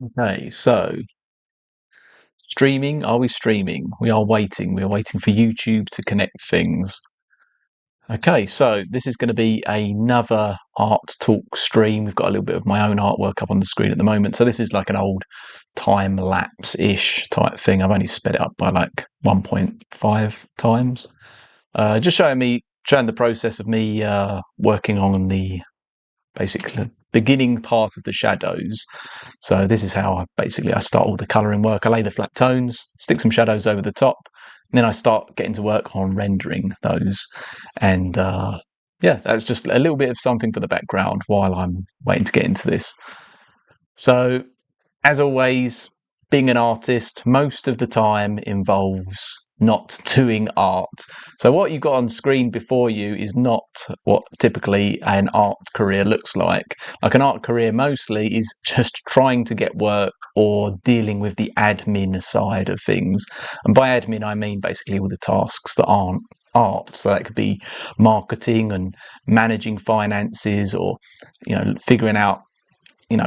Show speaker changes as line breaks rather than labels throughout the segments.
Okay, so streaming, are we streaming? We are waiting. We are waiting for YouTube to connect things. Okay, so this is going to be another art talk stream. We've got a little bit of my own artwork up on the screen at the moment. So this is like an old time lapse-ish type thing. I've only sped it up by like 1.5 times. Just showing the process of me working on the basically beginning part of the shadows. So this is how I start all the colouring work. I lay the flat tones, stick some shadows over the top, and then I start getting to work on rendering those. And yeah, that's just a little bit of something for the background while I'm waiting to get into this. So as always, being an artist most of the time involves not doing art. So what you've got on screen before you is not what typically an art career looks like. Like an art career mostly is just trying to get work or dealing with the admin side of things. And by admin, I mean basically all the tasks that aren't art. So that could be marketing and managing finances, or figuring out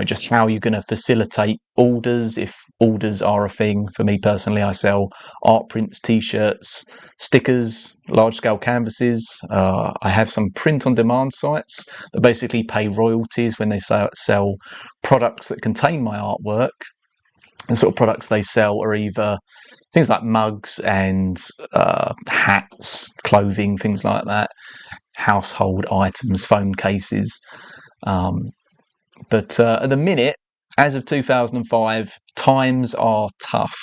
just how you're going to facilitate orders, if orders are a thing. For me personally, I sell art prints, t-shirts, stickers, large scale canvases. I have some print on demand sites that basically pay royalties when they sell products that contain my artwork. The sort of products they sell are either things like mugs and hats, clothing, things like that, household items, phone cases. But at the minute, as of 2005, times are tough.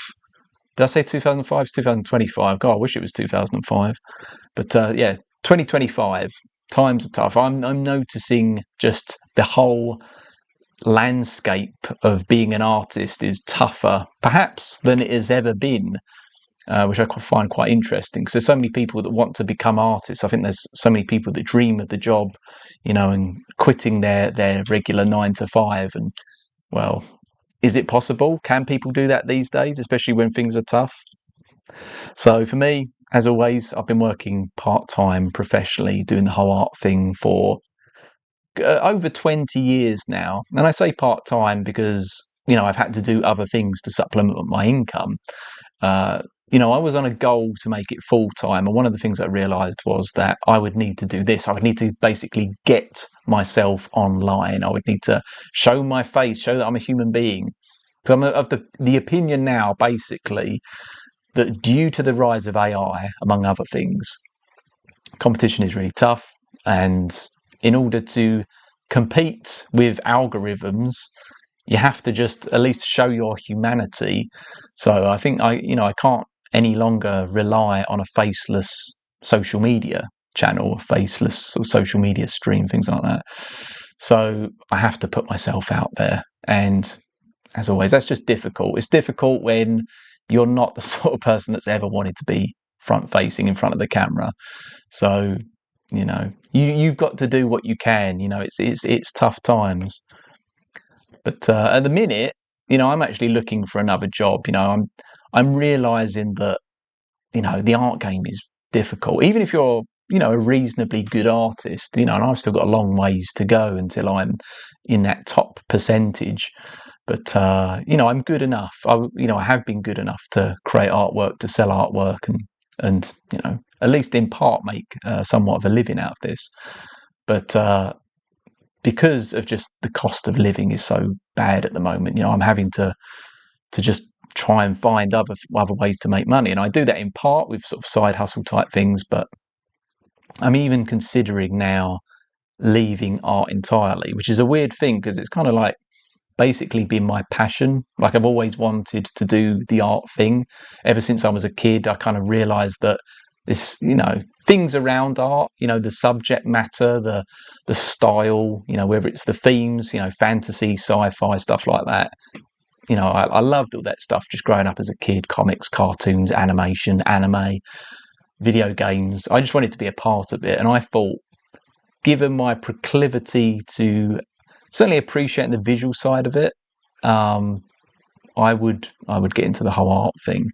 Did I say 2005? It's 2025. God, I wish it was 2005. But yeah, 2025, times are tough. I'm noticing just the whole landscape of being an artist is tougher, perhaps, than it has ever been. Which I find quite interesting, because there's so many people that want to become artists. I think there's so many people that dream of the job, and quitting their regular 9 to 5. And well, is it possible? Can people do that these days, especially when things are tough? So for me, as always, I've been working part-time professionally, doing the whole art thing for over 20 years now. And I say part-time because, I've had to do other things to supplement my income. Uh, I was on a goal to make it full time, and one of the things I realised was that I would need to do this. I would need to basically get myself online. I would need to show my face, show that I'm a human being. So I'm of the opinion now, basically, that due to the rise of AI, among other things, competition is really tough, and in order to compete with algorithms, you have to just at least show your humanity. So I think I can't any longer rely on a faceless social media channel, a faceless sort of social media stream, things like that. So I have to put myself out there, and as always, that's just difficult. It's difficult when you're not the sort of person that's ever wanted to be front facing in front of the camera. So you've got to do what you can. It's tough times. But at the minute, I'm actually looking for another job. I'm realizing that the art game is difficult. Even if you're a reasonably good artist, and I've still got a long ways to go until I'm in that top percentage. But I'm good enough. I have been good enough to create artwork, to sell artwork, and at least in part make somewhat of a living out of this. But because of just the cost of living is so bad at the moment, I'm having to just try and find other ways to make money, and I do that in part with sort of side hustle type things. But I'm even considering now leaving art entirely, which is a weird thing because it's kind of like basically been my passion. Like I've always wanted to do the art thing ever since I was a kid. I kind of realized that this, things around art, the subject matter, the style, whether it's the themes, fantasy, sci-fi, stuff like that. I loved all that stuff just growing up as a kid: comics, cartoons, animation, anime, video games. I just wanted to be a part of it, and I thought, given my proclivity to certainly appreciate the visual side of it, I would get into the whole art thing.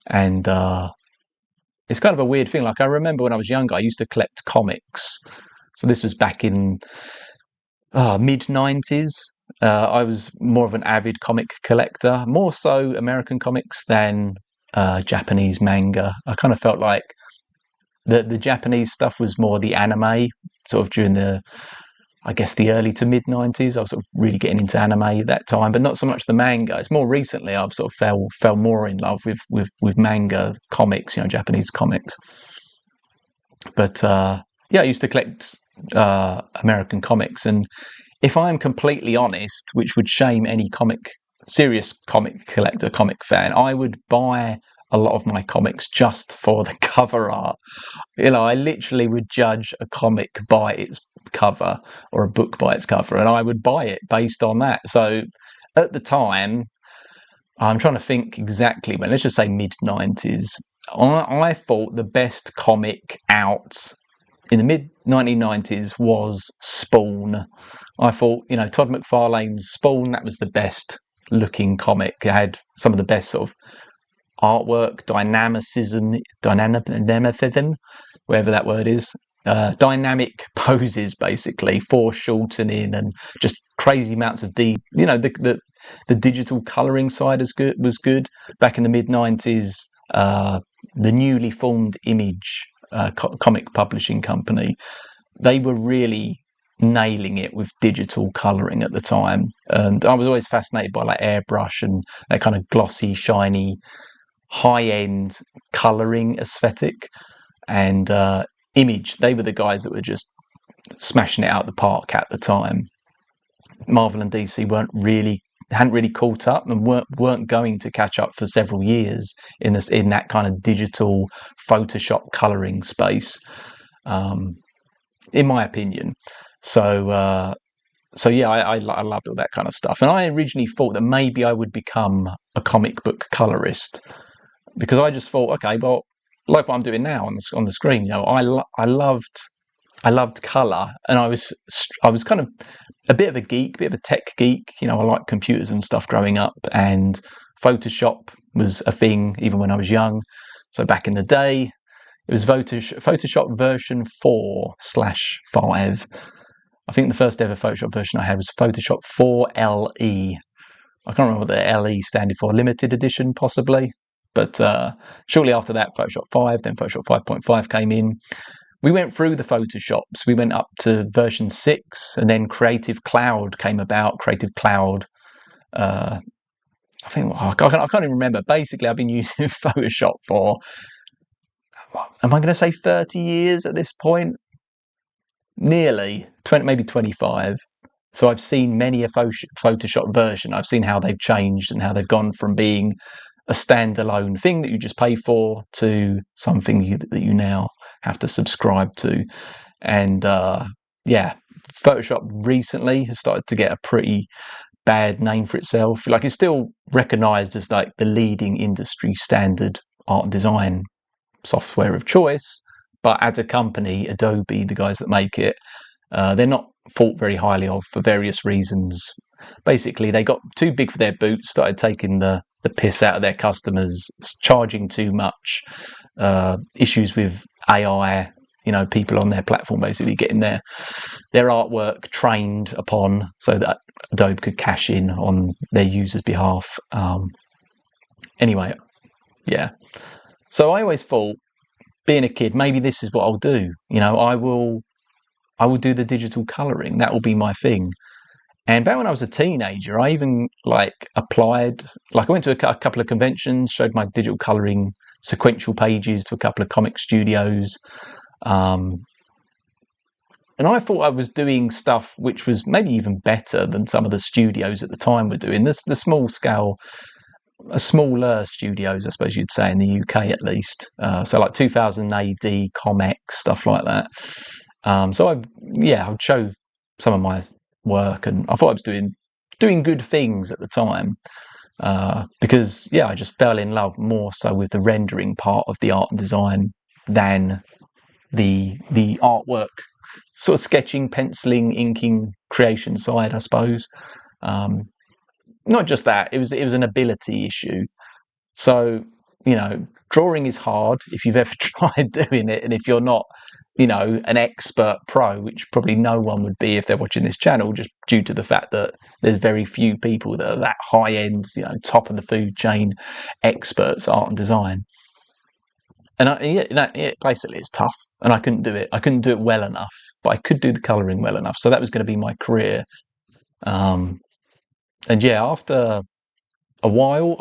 And it's kind of a weird thing. Like I remember when I was younger, I used to collect comics. So this was back in mid 90s, I was more of an avid comic collector, more so American comics than Japanese manga. I kind of felt like the Japanese stuff was more the anime, sort of during I guess the early to mid 90s. I was sort of really getting into anime at that time, but not so much the manga. It's more recently I've sort of fell more in love with manga comics, Japanese comics. But yeah, I used to collect American comics, and if I'm completely honest, which would shame any serious comic collector, comic fan, I would buy a lot of my comics just for the cover art. I literally would judge a comic by its cover, or a book by its cover, and I would buy it based on that. So at the time, I'm trying to think exactly when, let's just say mid 90s, I thought the best comic out in the mid 1990s was Spawn. I thought, Todd McFarlane's Spawn, that was the best looking comic. It had some of the best sort of artwork, dynamicism, whatever that word is, dynamic poses, basically, foreshortening and just crazy amounts of the digital colouring side was good. Back in the mid 90s, the newly formed Image comic publishing company, they were really nailing it with digital colouring at the time, and I was always fascinated by like airbrush and that kind of glossy, shiny, high-end colouring aesthetic. And Image, they were the guys that were just smashing it out the park at the time. Marvel and DC hadn't really caught up, and weren't going to catch up for several years in that kind of digital Photoshop colouring space, in my opinion. So yeah, I loved all that kind of stuff, and I originally thought that maybe I would become a comic book colorist, because I just thought, okay, well, like what I'm doing now on the screen, I loved color, and I was kind of a bit of a geek, a bit of a tech geek. I liked computers and stuff growing up, and Photoshop was a thing even when I was young. So back in the day, it was Photoshop version 4/5. I think the first ever Photoshop version I had was Photoshop 4LE. I can't remember what the LE standard for, limited edition possibly. But shortly after that, Photoshop 5, then Photoshop 5.5 came in. We went through the Photoshops. We went up to version 6, and then Creative Cloud came about. Creative Cloud, I can't even remember. Basically, I've been using Photoshop for, am I going to say 30 years at this point? Nearly 20, maybe 25. So I've seen many a Photoshop version. I've seen how they've changed and how they've gone from being a standalone thing that you just pay for to something that you now have to subscribe to. And yeah, Photoshop recently has started to get a pretty bad name for itself. Like, it's still recognized as like the leading industry standard art and design software of choice, but as a company, Adobe, the guys that make it, they're not thought very highly of for various reasons. Basically, they got too big for their boots, started taking the piss out of their customers, charging too much, issues with AI, people on their platform basically getting their artwork trained upon so that Adobe could cash in on their users' behalf. Anyway, yeah. So I always thought, being a kid, maybe this is what I'll do. I will do the digital colouring. That will be my thing. And back when I was a teenager, I even applied. I went to a couple of conventions, showed my digital colouring sequential pages to a couple of comic studios, and I thought I was doing stuff which was maybe even better than some of the studios at the time were doing. The smaller studios, I suppose you'd say, in the UK at least. So like 2000 AD, Comex, stuff like that. So I'd show some of my work, and I thought I was doing good things at the time, because I just fell in love more so with the rendering part of the art and design than the artwork, sort of sketching, penciling, inking, creation side, I suppose. Not just that, it was an ability issue. So drawing is hard if you've ever tried doing it, and if you're not an expert pro, which probably no one would be if they're watching this channel, just due to the fact that there's very few people that are that high end, top of the food chain experts, art and design. And basically it's tough, and I couldn't do it. I couldn't do it well enough, but I could do the colouring well enough. So that was going to be my career. And yeah, after a while,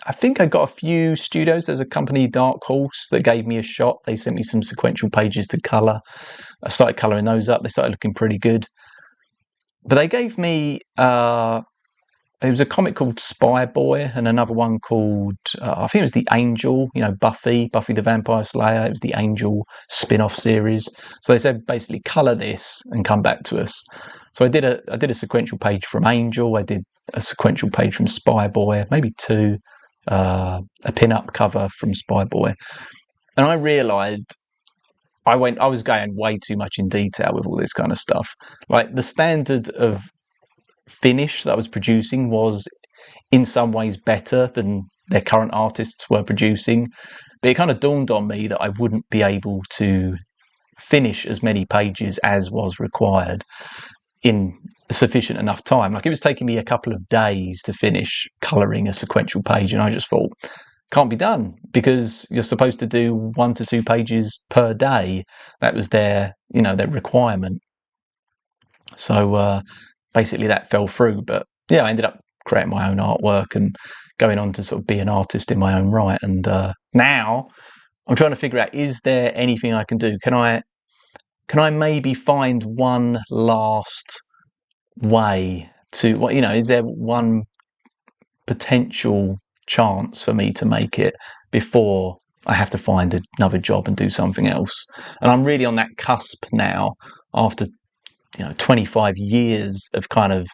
I think I got a few studios. There's a company, Dark Horse, that gave me a shot. They sent me some sequential pages to colour. I started colouring those up. They started looking pretty good. But they gave me, it was a comic called Spy Boy, and another one called, I think it was The Angel, Buffy the Vampire Slayer. It was the Angel spin-off series. So they said, basically, colour this and come back to us. So I did a sequential page from Angel. I did a sequential page from Spy Boy, maybe two, a pin-up cover from Spy Boy. And I realised I was going way too much in detail with all this kind of stuff. Like, the standard of finish that I was producing was in some ways better than their current artists were producing. But it kind of dawned on me that I wouldn't be able to finish as many pages as was required in sufficient enough time. Like, it was taking me a couple of days to finish colouring a sequential page, and I just thought, can't be done, because you're supposed to do 1 to 2 pages per day. That was their requirement. So basically that fell through. But yeah, I ended up creating my own artwork and going on to sort of be an artist in my own right. And now I'm trying to figure out, is there anything I can do? Can I maybe find one last way to, is there one potential chance for me to make it before I have to find another job and do something else? And I'm really on that cusp now, after 25 years of kind of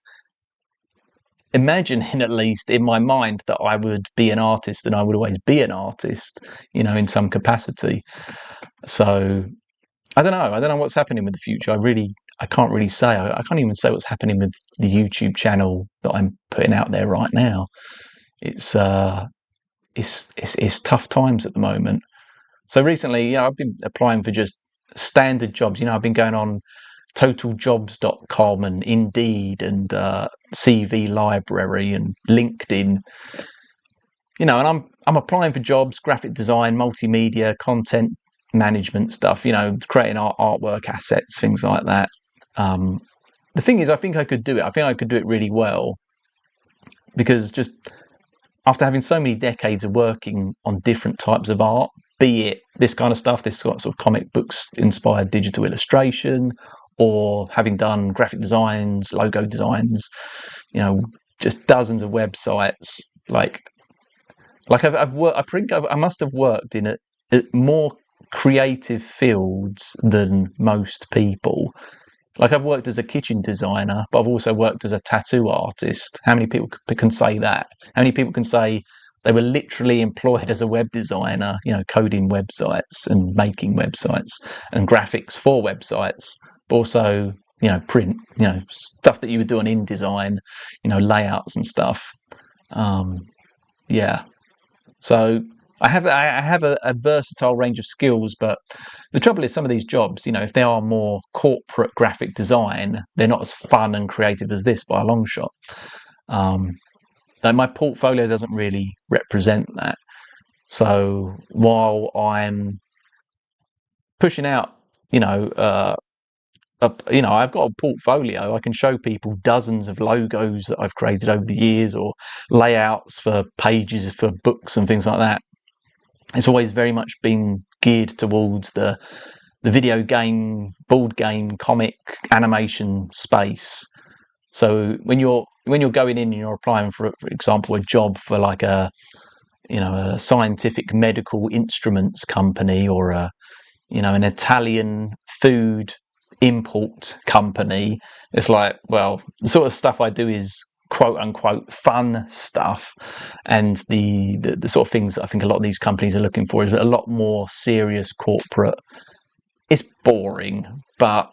imagining, at least in my mind, that I would be an artist and I would always be an artist, in some capacity. So I don't know what's happening with the future. I can't really say. I can't even say what's happening with the YouTube channel that I'm putting out there right now. It's tough times at the moment. So recently, I've been applying for just standard jobs. I've been going on totaljobs.com and Indeed and CV Library and LinkedIn. And I'm applying for jobs, graphic design, multimedia, content management stuff, creating artwork, assets, things like that. The thing is, I think I could do it. I think I could do it really well, because just after having so many decades of working on different types of art, be it this kind of stuff, this sort of comic books inspired digital illustration, or having done graphic designs, logo designs, just dozens of websites. Like I've worked. I think I must have worked in more creative fields than most people. Like, I've worked as a kitchen designer, but I've also worked as a tattoo artist. How many people can say that? How many people can say they were literally employed as a web designer, coding websites and making websites and graphics for websites, but also, print, stuff that you would do on InDesign, layouts and stuff. Yeah. So I have a versatile range of skills, but the trouble is, some of these jobs, if they are more corporate graphic design, they're not as fun and creative as this by a long shot. Like, my portfolio doesn't really represent that. So while I'm pushing out, I've got a portfolio. I can show people dozens of logos that I've created over the years, or layouts for pages for books and things like that. It's always very much been geared towards the video game, board game, comic, animation space. So when you're going in and you're applying for example, a job for like a scientific medical instruments company, or an Italian food import company, it's like, well, the sort of stuff I do is quote unquote fun stuff, and the sort of things that I think a lot of these companies are looking for is a lot more serious corporate. It's boring, but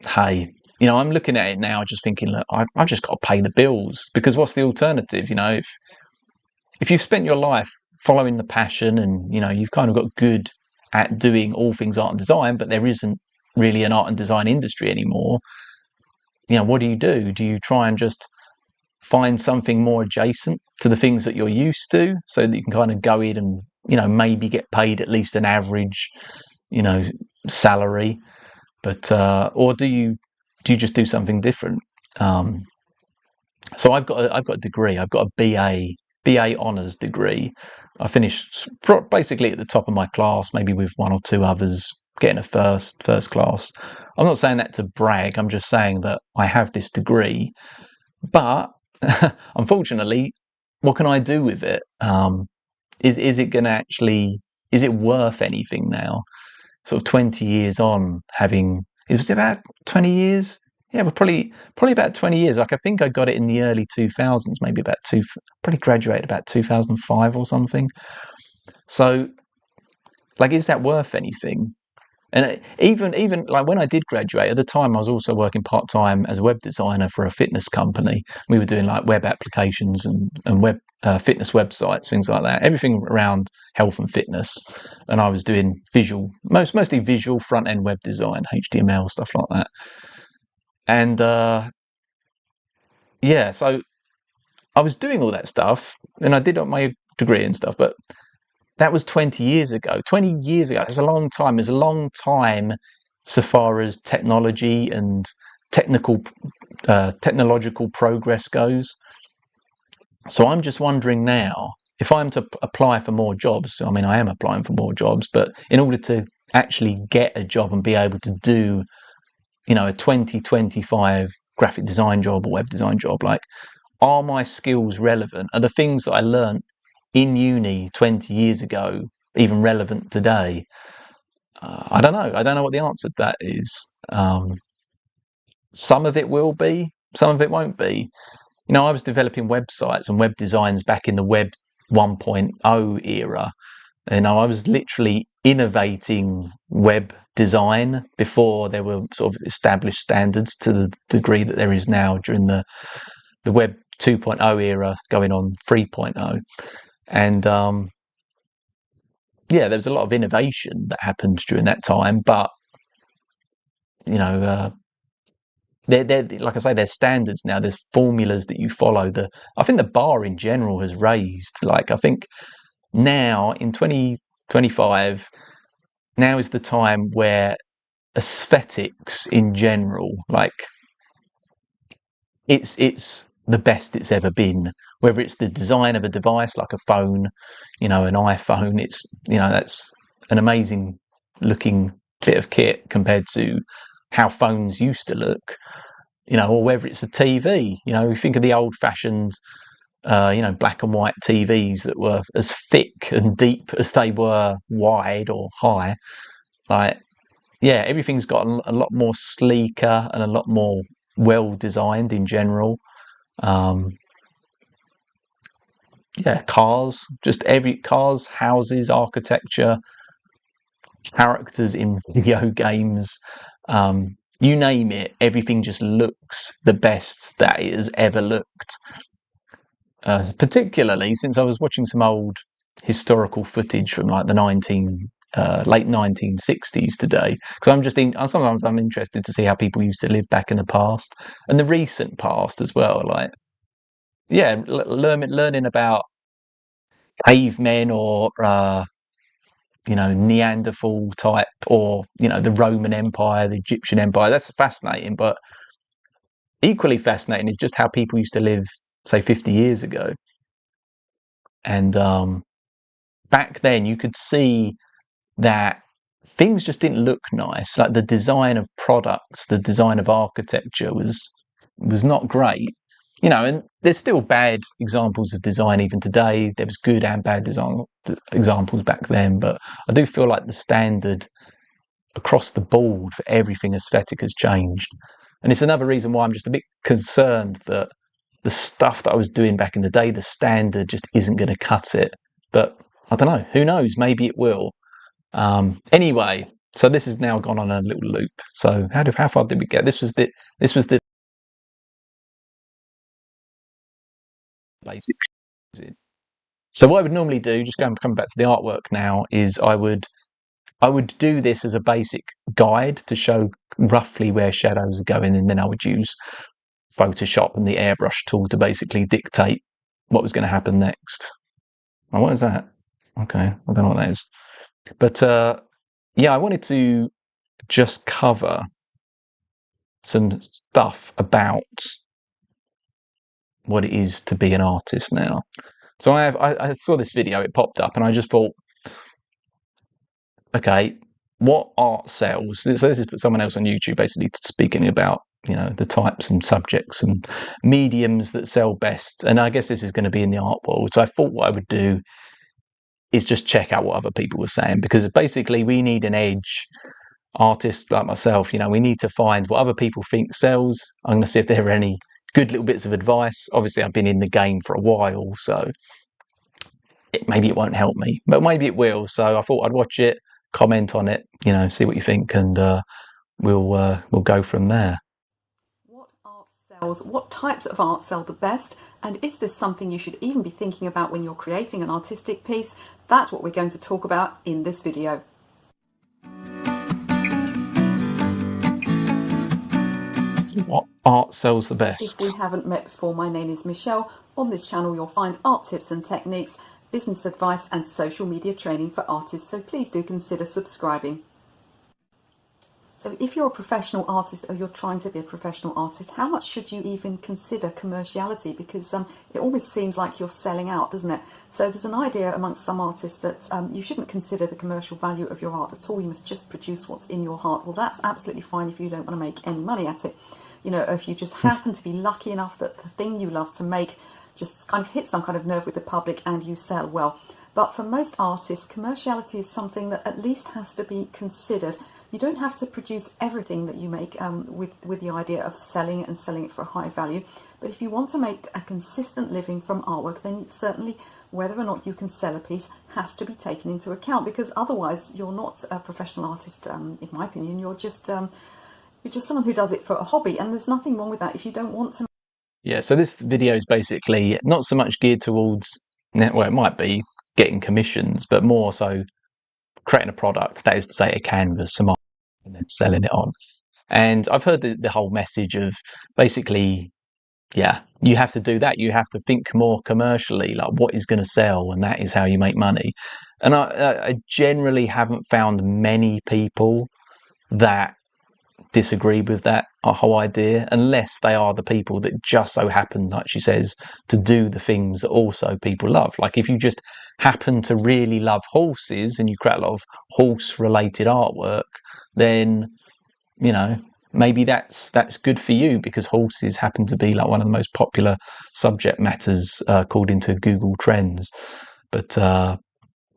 hey, I'm looking at it now just thinking, look, I've just got to pay the bills, because what's the alternative? If you've spent your life following the passion, and you've kind of got good at doing all things art and design, but there isn't really an art and design industry anymore, what do? Do you try and just find something more adjacent to the things that you're used to, so that you can kind of go in and maybe get paid at least an average you know salary, but or do you just do something different? um, so I've got a degree. I've got a BA honours degree. I finished basically at the top of my class, maybe with one or two others getting a first class. I'm not saying that to brag. I'm just saying that I have this degree, but unfortunately, what can I do with it? Is it going to actually, is it worth anything now? Sort of 20 years on, having, it was about 20 years. Yeah, but probably about 20 years. Like, I think I got it in the early 2000s, maybe about probably graduated about 2005 or something. So, like, is that worth anything? And even like when I did graduate, at the time I was also working part time as a web designer for a fitness company. We were doing like web applications and web fitness websites, things like that, everything around health and fitness. And I was doing mostly visual front end web design, HTML, stuff like that. And yeah, so I was doing all that stuff, and I did my degree and stuff, but that was 20 years ago. 20 years ago, it's a long time. It's a long time so far as technology and technological progress goes. So I'm just wondering now, if I'm to apply for more jobs, I mean, I am applying for more jobs, but in order to actually get a job and be able to do, a 2025 graphic design job or web design job, like, are my skills relevant? Are the things that I learnt in uni 20 years ago even relevant today? I don't know. I don't know what the answer to that is. Some of it will be, some of it won't be. I was developing websites and web designs back in the web 1.0 era. I was literally innovating web design before there were sort of established standards to the degree that there is now during the web 2.0 era going on 3.0. And yeah, there was a lot of innovation that happened during that time, but they're like I say, there's standards now. There's formulas that you follow. I think the bar in general has raised. Like, I think now in 2025, now is the time where aesthetics in general, like, it's the best it's ever been. Whether it's the design of a device like a phone, an iPhone, that's an amazing looking bit of kit compared to how phones used to look. Or whether it's a TV, you think of the old fashioned, black and white TVs that were as thick and deep as they were wide or high. Like, yeah, everything's got a lot more sleeker and a lot more well designed in general. Yeah, cars, cars, houses, architecture, characters in video games, you name it, everything just looks the best that it has ever looked. Particularly since I was watching some old historical footage from like the late 1960s today, because sometimes I'm interested to see how people used to live back in the past and the recent past as well. Like, yeah, learning about cavemen or Neanderthal type, or the Roman Empire, the Egyptian Empire. That's fascinating, but equally fascinating is just how people used to live, say, 50 years ago. And back then, you could see that things just didn't look nice. Like, the design of products, the design of architecture was not great. And there's still bad examples of design even today. There was good and bad design examples back then, but I do feel like the standard across the board for everything aesthetic has changed. And it's another reason why I'm just a bit concerned that the stuff that I was doing back in the day, the standard just isn't going to cut it. But I don't know. Who knows? Maybe it will. Anyway, so this has now gone on a little loop. So how far did we get? This was the basic. So what I would normally do, just coming back to the artwork now, is I would I would do this as a basic guide to show roughly where shadows are going, and then I would use Photoshop and the airbrush tool to basically dictate what was going to happen next. Oh, what is that? Okay, I don't know what that is. But yeah, I wanted to just cover some stuff about what it is to be an artist now. So I saw this video, it popped up, and I just thought, okay, what art sells? So this is someone else on YouTube basically speaking about, you know, the types and subjects and mediums that sell best. And I guess this is going to be in the art world. So I thought what I would do is just check out what other people were saying, because basically we need an edge. Artists like myself, you know, we need to find what other people think sells. I'm going to see if there are any good little bits of advice. Obviously, I've been in the game for a while, so maybe it won't help me, but maybe it will. So I thought I'd watch it, comment on it, you know, see what you think, and we'll go from there.
What art sells? What types of art sell the best? And is this something you should even be thinking about when you're creating an artistic piece? That's what we're going to talk about in this video.
What art sells the best?
If we haven't met before, my name is Michelle. On this channel you'll find art tips and techniques, business advice and social media training for artists, so please do consider subscribing. So if you're a professional artist, or you're trying to be a professional artist, how much should you even consider commerciality? Because it almost seems like you're selling out, doesn't it? So there's an idea amongst some artists that you shouldn't consider the commercial value of your art at all. You must just produce what's in your heart. Well, that's absolutely fine if you don't want to make any money at it. You know, if you just happen to be lucky enough that the thing you love to make just kind of hits some kind of nerve with the public and you sell well. But for most artists, commerciality is something that at least has to be considered. You don't have to produce everything that you make with the idea of selling it and selling it for a high value. But if you want to make a consistent living from artwork, then certainly whether or not you can sell a piece has to be taken into account, because otherwise you're not a professional artist, in my opinion. You're just someone who does it for a hobby, and there's nothing wrong with that if you don't want to.
Yeah, so this video is basically not so much geared towards, well, it might be getting commissions, but more so creating a product, that is to say a canvas, some art, and then selling it on. And I've heard the whole message of basically, yeah, you have to do that. You have to think more commercially, like what is going to sell, and that is how you make money. And I generally haven't found many people that disagree with that whole idea, unless they are the people that just so happen, like she says, to do the things that also people love. Like if you just happen to really love horses and you create a lot of horse related artwork, then, you know, maybe that's good for you, because horses happen to be like one of the most popular subject matters according to Google Trends. But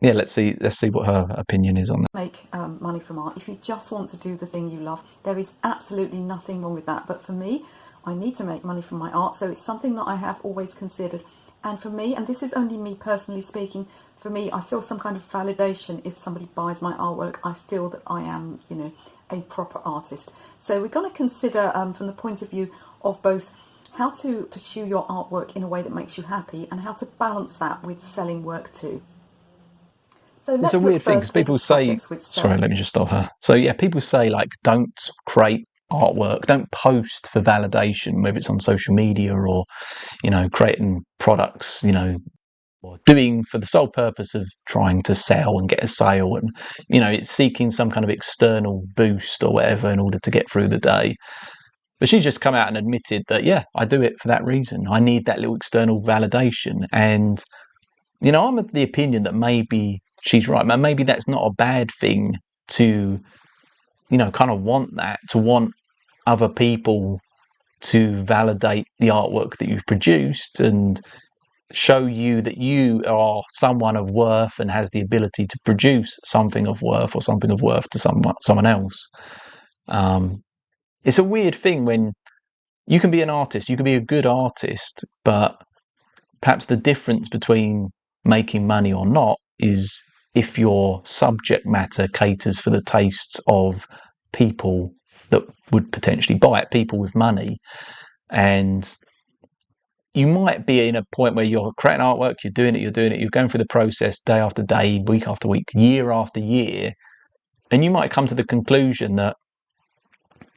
yeah, let's see what her opinion is on that.
Make money from art. If you just want to do the thing you love, there is absolutely nothing wrong with that. But for me, I need to make money from my art, so it's something that I have always considered. And for me, and this is only me personally speaking, for me, I feel some kind of validation if somebody buys my artwork. I feel that I am, you know, a proper artist. So we're going to consider from the point of view of both how to pursue your artwork in a way that makes you happy, and how to balance that with selling work too. So
it's a weird thing, because people say, sorry, let me just stop her. So yeah, people say like, don't create artwork, don't post for validation, whether it's on social media or, you know, creating products, you know, or doing for the sole purpose of trying to sell and get a sale, and, you know, it's seeking some kind of external boost or whatever in order to get through the day. But she's just come out and admitted that, yeah, I do it for that reason. I need that little external validation. And, you know, I'm of the opinion that maybe she's right. Maybe that's not a bad thing to, you know, kind of want that, to want other people to validate the artwork that you've produced and show you that you are someone of worth and has the ability to produce something of worth, or something of worth to someone else. It's a weird thing when you can be an artist, you can be a good artist, but perhaps the difference between making money or not is if your subject matter caters for the tastes of people that would potentially buy it, people with money. And you might be in a point where you're creating artwork, you're doing it, you're going through the process day after day, week after week, year after year, And you might come to the conclusion that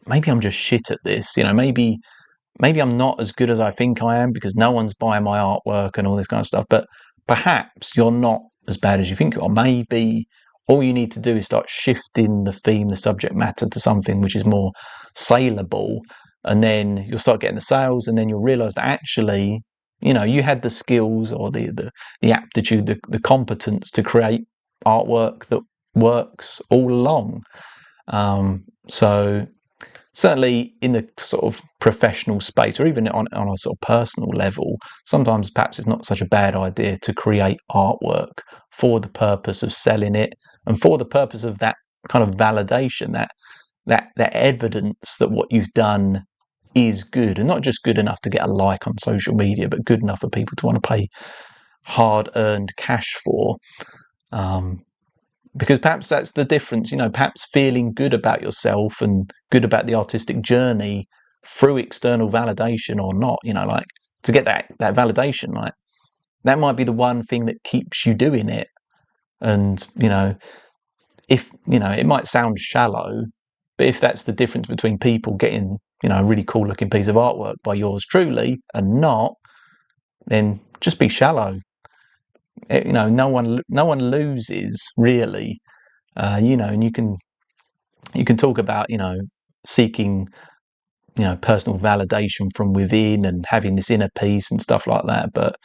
maybe I'm just shit at this. Maybe I'm not as good as I think I am because no one's buying my artwork and all this kind of stuff. But perhaps you're not as bad as you think you are. Maybe all you need to do is start shifting the theme, the subject matter to something which is more saleable, and then you'll start getting the sales, and then you'll realize that actually, you had the skills or the aptitude, the competence to create artwork that works all along. So certainly in the sort of professional space, or even on a sort of personal level, sometimes perhaps it's not such a bad idea to create artwork for the purpose of selling it and for the purpose of that kind of validation, that evidence that what you've done is good, and not just good enough to get a like on social media, but good enough for people to want to pay hard-earned cash for. Because perhaps that's the difference, perhaps feeling good about yourself and good about the artistic journey through external validation or not, like to get that validation, like that might be the one thing that keeps you doing it. And, if, it might sound shallow, but if that's the difference between people getting, a really cool looking piece of artwork by yours truly and not, then just be shallow. No one loses really. And you can talk about, seeking, personal validation from within and having this inner peace and stuff like that. But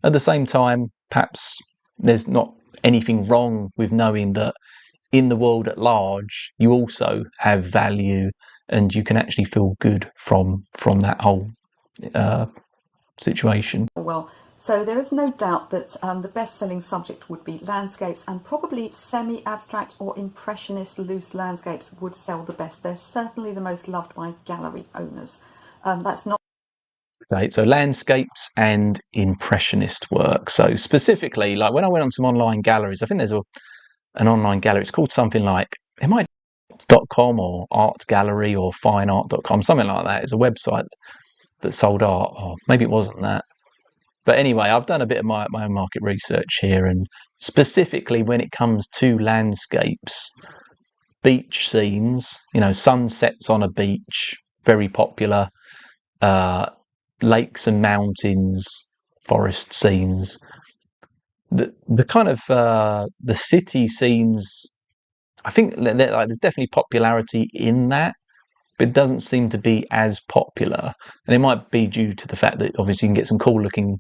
at the same time, perhaps there's not anything wrong with knowing that in the world at large, you also have value and you can actually feel good from that whole situation.
Well, so there is no doubt that the best-selling subject would be landscapes, and probably semi-abstract or impressionist loose landscapes would sell the best. They're certainly the most loved by gallery owners. That's not
Right, so landscapes and impressionist work. So specifically, like when I went on some online galleries, I think there's an online gallery. It's called something like, it might be .com or art gallery or fineart.com, something like that. It's a website that sold art, or maybe it wasn't that. But anyway, I've done a bit of my own market research here, and specifically when it comes to landscapes, beach scenes, sunsets on a beach, very popular, lakes and mountains, forest scenes, the kind of the city scenes, I think there's definitely popularity in that, but it doesn't seem to be as popular. And it might be due to the fact that obviously you can get some cool looking,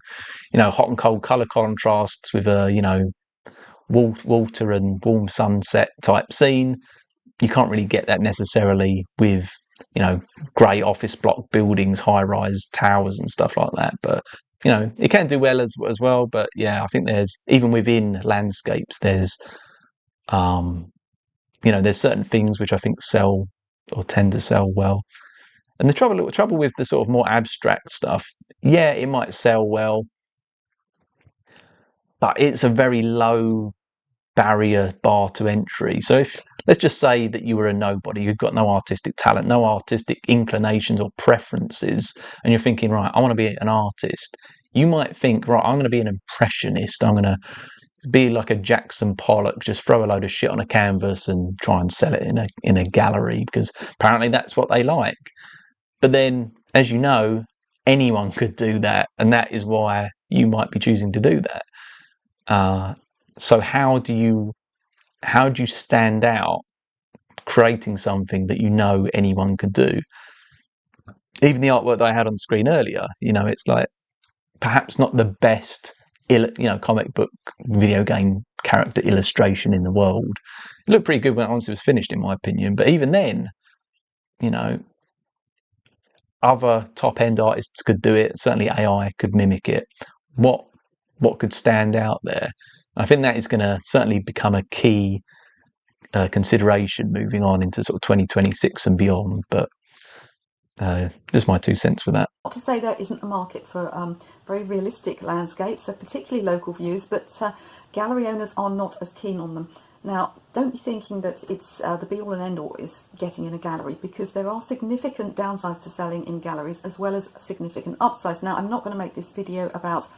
hot and cold color contrasts with a, water and warm sunset type scene. You can't really get that necessarily with, grey office block buildings, high rise towers and stuff like that. But, it can do well as well. But yeah, I think there's, even within landscapes, there's there's certain things which I think sell or tend to sell well. And the trouble with the sort of more abstract stuff, yeah, it might sell well, but it's a very low barrier bar to entry. So if, let's just say that you were a nobody, you've got no artistic talent, no artistic inclinations or preferences, and you're thinking, right, I want to be an artist. You might think, right, I'm going to be an impressionist. I'm going to be like a Jackson Pollock, just throw a load of shit on a canvas and try and sell it in a gallery because apparently that's what they like. But then, as you know, anyone could do that, and that is why you might be choosing to do that. So how do you stand out creating something that anyone could do? Even the artwork that I had on screen earlier, it's like perhaps not the best comic book video game character illustration in the world. It looked pretty good once it was finished, in my opinion. But even then, other top end artists could do it. Certainly AI could mimic it. What could stand out there? I think that is going to certainly become a key consideration moving on into sort of 2026 and beyond. But just my 2 cents for that.
Not to say there isn't a market for very realistic landscapes, particularly local views, but gallery owners are not as keen on them. Now, don't be thinking that it's the be-all and end-all is getting in a gallery, because there are significant downsides to selling in galleries as well as significant upsides. Now, I'm not going to make this video about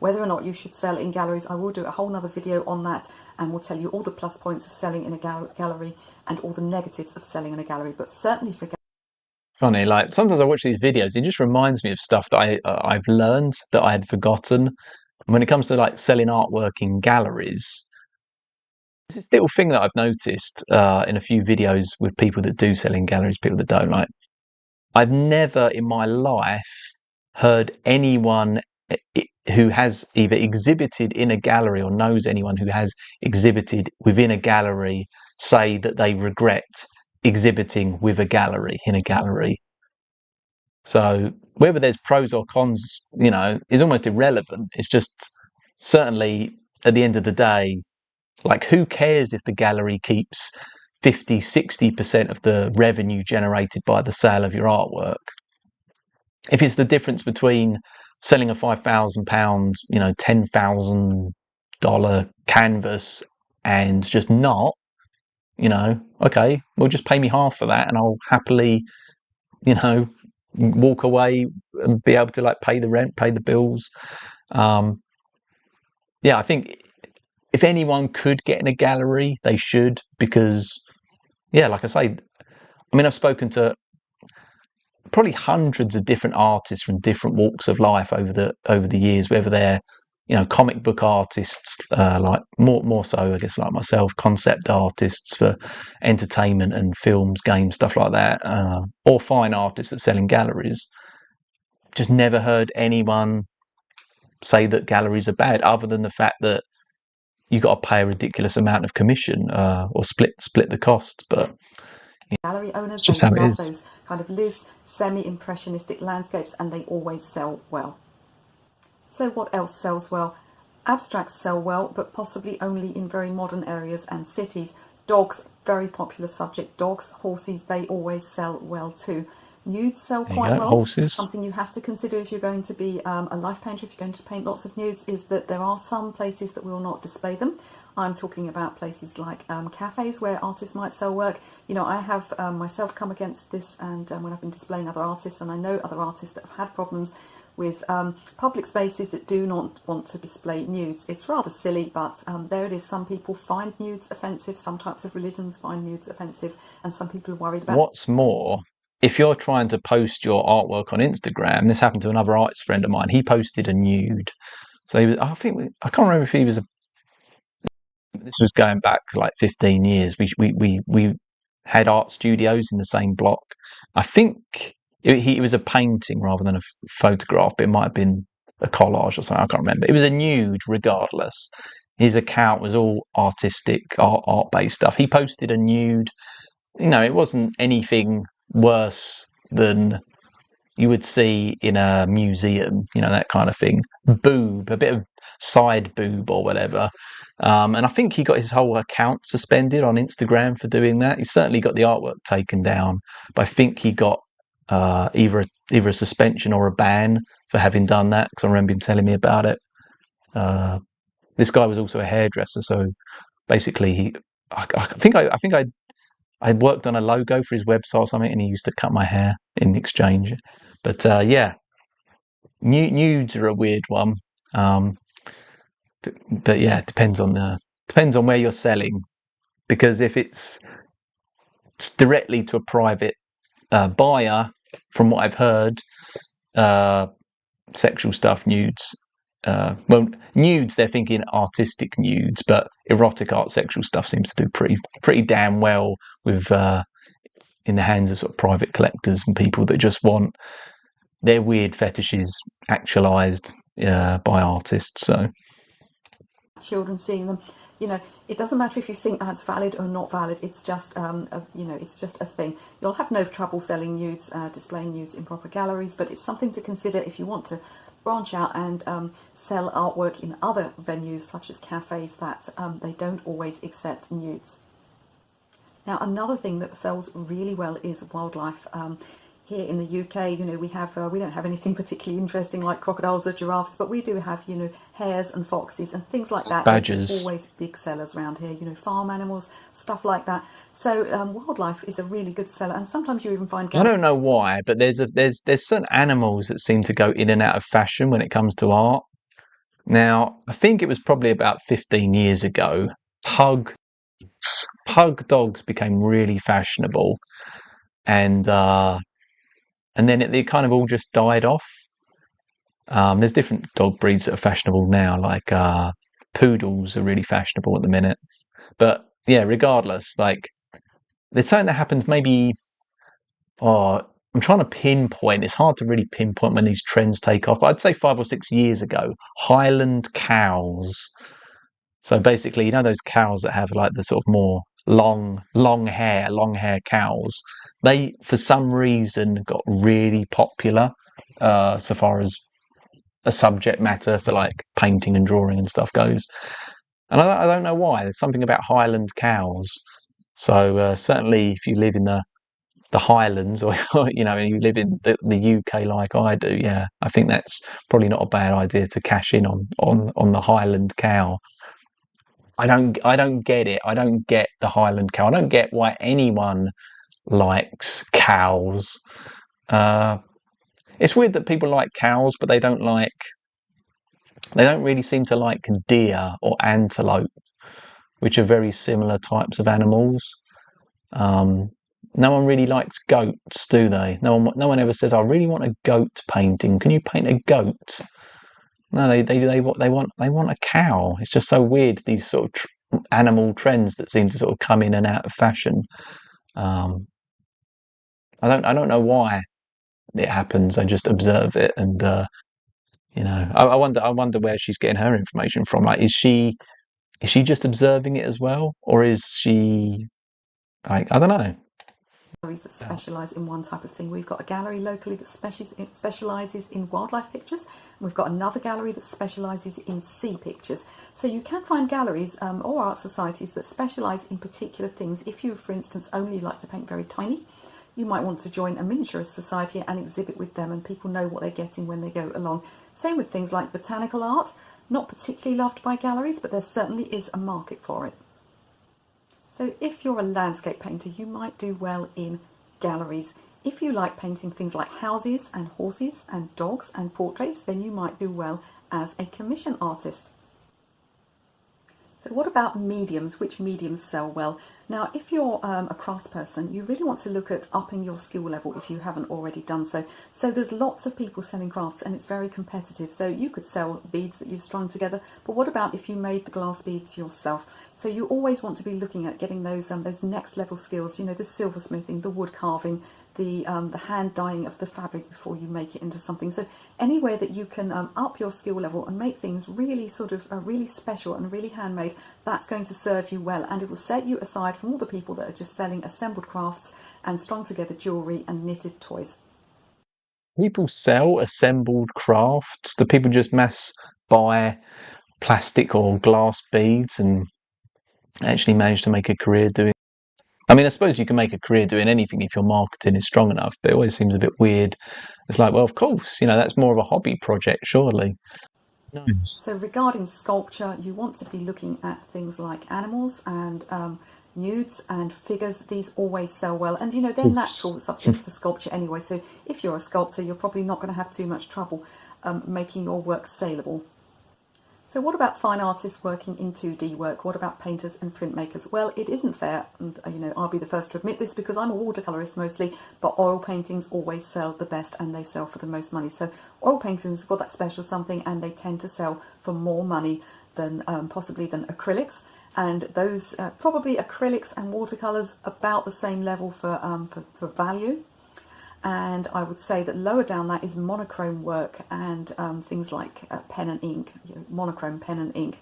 Whether or not you should sell in galleries, I will do a whole nother video on that, and will tell you all the plus points of selling in a gallery and all the negatives of selling in a gallery. But certainly for
Funny, like sometimes I watch these videos, it just reminds me of stuff that I've learned that I had forgotten. When it comes to like selling artwork in galleries, there's this little thing that I've noticed in a few videos with people that do sell in galleries, people that don't. Like, I've never in my life heard anyone who has either exhibited in a gallery or knows anyone who has exhibited within a gallery say that they regret exhibiting with a gallery in a gallery. So whether there's pros or cons, is almost irrelevant. It's just certainly at the end of the day, like, who cares if the gallery keeps 50, 60% of the revenue generated by the sale of your artwork? If it's the difference between selling a £5,000, $10,000 canvas and just not, okay, well, just pay me half for that and I'll happily, walk away and be able to like pay the rent, pay the bills. Yeah, I think if anyone could get in a gallery, they should, because, yeah, like I say, I've spoken to probably hundreds of different artists from different walks of life over the years, whether they're, comic book artists, like more so, I guess, like myself, concept artists for entertainment and films, games, stuff like that, or fine artists that sell in galleries. Just never heard anyone say that galleries are bad, other than the fact that you got to pay a ridiculous amount of commission, or split the cost. But
gallery owners,
it's just
they
how it
love
is.
those kind of loose, semi-impressionistic landscapes, and they always sell well. So what else sells well? Abstracts sell well, but possibly only in very modern areas and cities. Dogs, very popular subject. Dogs, horses, they always sell well too. Nudes sell
There you
quite
go,
well.
horses.
Something you have to consider if you're going to be a life painter, if you're going to paint lots of nudes, is that there are some places that will not display them. I'm talking about places like cafes where artists might sell work. I have myself come against this, and when I've been displaying other artists, and I know other artists that have had problems with public spaces that do not want to display nudes. It's rather silly, but there it is. Some people find nudes offensive, some types of religions find nudes offensive, and some people are worried about...
What's more, if you're trying to post your artwork on Instagram, this happened to another artist friend of mine. He posted a nude. So I can't remember if he was this was going back like 15 years. We had art studios in the same block. I think it was a painting rather than a photograph, but it might have been a collage or something. I can't remember. It was a nude regardless. His account was all artistic, art-based stuff. He posted a nude. It wasn't anything worse than you would see in a museum, that kind of thing. Boob, a bit of side boob or whatever. And I think he got his whole account suspended on Instagram for doing that. He certainly got the artwork taken down, but I think he got either a suspension or a ban for having done that, because I remember him telling me about it. This guy was also a hairdresser, so basically I think I worked on a logo for his website or something, and he used to cut my hair in exchange. But yeah, nudes are a weird one. But yeah, it depends on where you're selling, because if it's directly to a private buyer, from what I've heard, sexual stuff, nudes. Well, nudes, they're thinking artistic nudes, but erotic art, sexual stuff seems to do pretty damn well with in the hands of sort of private collectors and people that just want their weird fetishes actualized by artists. So
children seeing them, it doesn't matter if you think that's valid or not valid. It's just it's just a thing. You'll have no trouble selling nudes, displaying nudes in proper galleries, but it's something to consider if you want to branch out and sell artwork in other venues such as cafes that they don't always accept nudes. Now, another thing that sells really well is wildlife. Here in the UK, we don't have anything particularly interesting like crocodiles or giraffes, but we do have, hares and foxes and things like that.
Badgers.
There's always big sellers around here, farm animals, stuff like that. So wildlife is a really good seller, and sometimes you even find...
I don't know why, but there's certain animals that seem to go in and out of fashion when it comes to art. Now, I think it was probably about 15 years ago, pug pug dogs became really fashionable, and then it kind of all just died off. There's different dog breeds that are fashionable now, like poodles are really fashionable at the minute. But yeah, regardless, like there's something that happens maybe. Oh, I'm trying to pinpoint. It's hard to really pinpoint when these trends take off. But I'd say 5 or 6 years ago, Highland cows. So basically, you know those cows that have like the sort of more long hair cows. They, for some reason, got really popular, so far as a subject matter for like painting and drawing and stuff goes. And I don't know why. There's something about Highland cows. So certainly, if you live in the Highlands, or you know, and you live in the UK like I do, yeah, I think that's probably not a bad idea to cash in on the Highland cow. I don't get it. I don't get the Highland cow. I don't get why anyone likes cows. Uh, it's weird that people like cows, but they don't really seem to like deer or antelope, which are very similar types of animals. Um, no one really likes goats, do they? No one ever says, "I really want a goat painting. Can you paint a goat?" No, they want a cow. It's just so weird, these sort of animal trends that seem to sort of come in and out of fashion. Um, I don't know why it happens. I just observe it, and I wonder where she's getting her information from. Like, is she just observing it as well, or is she like, I don't know.
Galleries that specialise in one type of thing. We've got a gallery locally that specialises in wildlife pictures, and we've got another gallery that specialises in sea pictures. So you can find galleries or art societies that specialise in particular things. If you, for instance, only like to paint very tiny, you might want to join a miniaturist society and exhibit with them, and people know what they're getting when they go along. Same with things like botanical art, not particularly loved by galleries, but there certainly is a market for it. So if you're a landscape painter, you might do well in galleries. If you like painting things like houses and horses and dogs and portraits, then you might do well as a commission artist. So what about mediums? Which mediums sell well? Now, if you're a craftsperson, you really want to look at upping your skill level if you haven't already done so. So there's lots of people selling crafts and it's very competitive. So you could sell beads that you've strung together, but what about if you made the glass beads yourself? So you always want to be looking at getting those next level skills, you know, the silversmithing, the wood carving, the hand dyeing of the fabric before you make it into something. So anywhere that you can up your skill level and make things really sort of really special and really handmade, that's going to serve you well, and it will set you aside from all the people that are just selling assembled crafts and strung together jewellery and knitted toys.
People sell assembled crafts. Do people just mass buy plastic or glass beads and actually manage to make a career doing? I mean, I suppose you can make a career doing anything if your marketing is strong enough, but it always seems a bit weird. It's like, well, of course, that's more of a hobby project, surely. No.
So regarding sculpture, you want to be looking at things like animals and nudes and figures. These always sell well, and they're natural subjects for sculpture anyway, so if you're a sculptor, you're probably not going to have too much trouble making your work saleable. So what about fine artists working in 2D work? What about painters and printmakers? Well, it isn't fair, and I'll be the first to admit this because I'm a watercolourist mostly, but oil paintings always sell the best and they sell for the most money. So oil paintings have got that special something, and they tend to sell for more money than possibly than acrylics. And those probably acrylics and watercolours about the same level for value. And I would say that lower down that is monochrome work and things like pen and ink, monochrome pen and ink.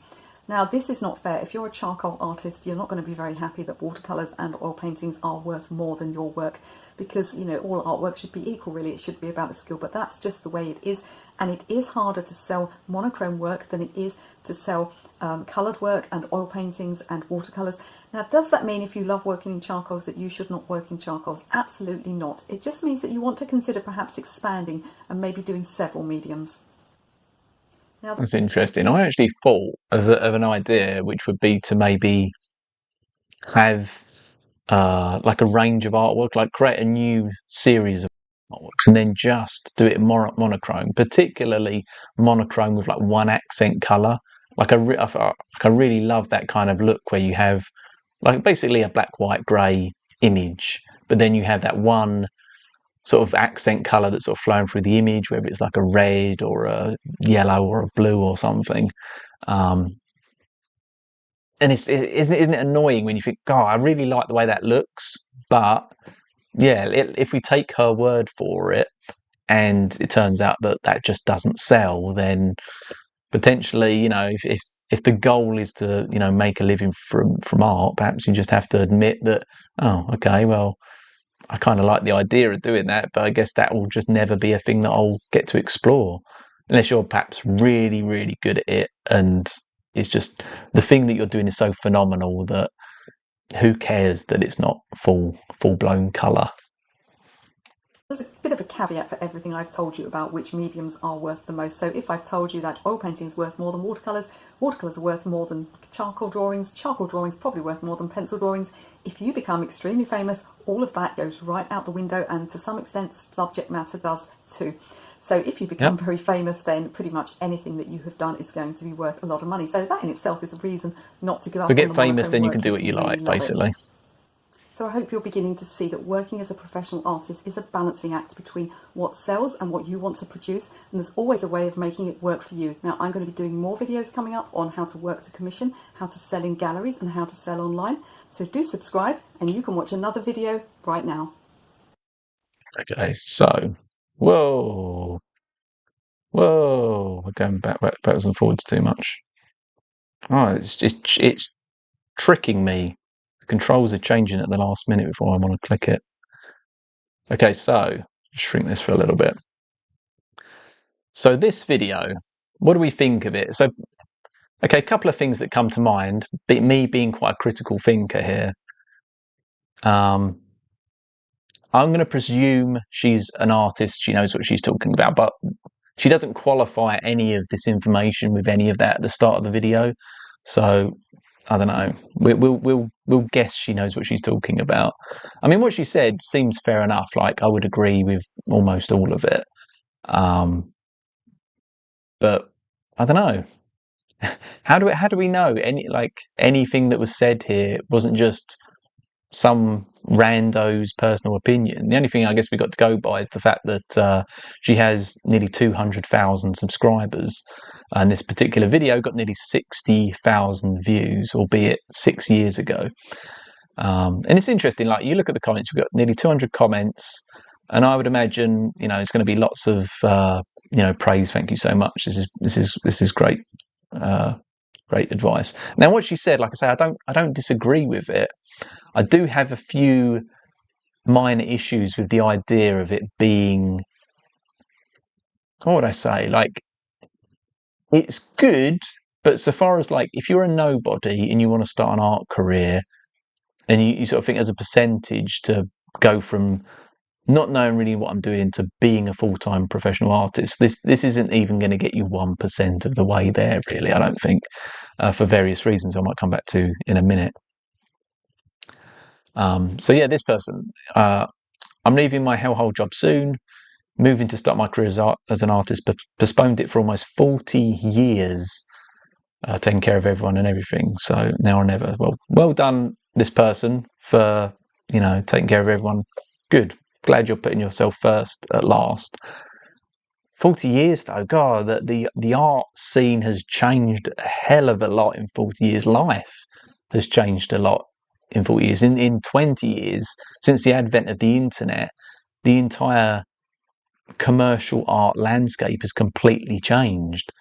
Now, this is not fair. If you're a charcoal artist, you're not going to be very happy that watercolours and oil paintings are worth more than your work, because all artwork should be equal, really. It should be about the skill, but that's just the way it is. And it is harder to sell monochrome work than it is to sell coloured work and oil paintings and watercolours. Now, does that mean if you love working in charcoals that you should not work in charcoals? Absolutely not. It just means that you want to consider perhaps expanding and maybe doing several mediums. Now,
That's interesting. I actually thought of an idea which would be to maybe have like a range of artwork, like create a new series of artworks, and then just do it in monochrome, particularly monochrome with like one accent color. Like I really love that kind of look where you have like basically a black, white, grey image, but then you have that one sort of accent color that's sort of flowing through the image, whether it's like a red or a yellow or a blue or something. And isn't it annoying when you think, God, I really like the way that looks, but yeah, if we take her word for it, and it turns out that that just doesn't sell, then potentially, you know, if the goal is to, you know, make a living from art, perhaps you just have to admit that, oh, okay, well, I kind of like the idea of doing that, but I guess that will just never be a thing that I'll get to explore, unless you're perhaps really, really good at it, and it's just the thing that you're doing is so phenomenal that who cares that it's not full blown colour.
There's a bit of a caveat for everything I've told you about which mediums are worth the most. So if I've told you that oil painting is worth more than watercolours, watercolours are worth more than charcoal drawings probably worth more than pencil drawings. If you become extremely famous, all of that goes right out the window, and to some extent subject matter does too. So if you become very famous, then pretty much anything that you have done is going to be worth a lot of money. So that in itself is a reason not to give up.
If you get famous, then you can do what you like,
really
basically.
So I hope you're beginning to see that working as a professional artist is a balancing act between what sells and what you want to produce, and there's always a way of making it work for you. Now, I'm going to be doing more videos coming up on how to work to commission, how to sell in galleries, and how to sell online. So do subscribe, and you can watch another video right now.
Okay, so, whoa, we're going backwards and forwards too much. Oh, it's tricking me. The controls are changing at the last minute before I want to click it. Okay, so shrink this for a little bit. So this video, what do we think of it? So, okay, a couple of things that come to mind. Me being quite a critical thinker here. I'm going to presume she's an artist. She knows what she's talking about, but she doesn't qualify any of this information with any of that at the start of the video. So I don't know. We'll guess she knows what she's talking about. I mean, what she said seems fair enough. Like I would agree with almost all of it. But I don't know. How do we know anything that was said here wasn't just some rando's personal opinion? The only thing I guess we got to go by is the fact that she has nearly 200,000 subscribers, and this particular video got nearly 60,000 views, albeit 6 years ago. And it's interesting. Like you look at the comments, we've got nearly 200 comments, and I would imagine it's going to be lots of praise. Thank you so much. This is great. Great advice. Now, what she said, like I say, I don't disagree with it. I do have a few minor issues with the idea of it being, what would I say? Like, it's good, but so far as like, if you're a nobody and you want to start an art career, and you sort of think as a percentage to go from not knowing really what I'm doing to being a full-time professional artist, this isn't even going to get you 1% of the way there, really, I don't think, for various reasons I might come back to in a minute. So yeah, this person, I'm leaving my hellhole job soon, moving to start my career as an artist, but postponed it for almost 40 years, taking care of everyone and everything. So now or never. Well done, this person, for taking care of everyone. Good. Glad you're putting yourself first at last. 40 years though, God, that the art scene has changed a hell of a lot in 40 years. Life has changed a lot in 40 years. In 20 years, since the advent of the internet, the entire commercial art landscape has completely changed.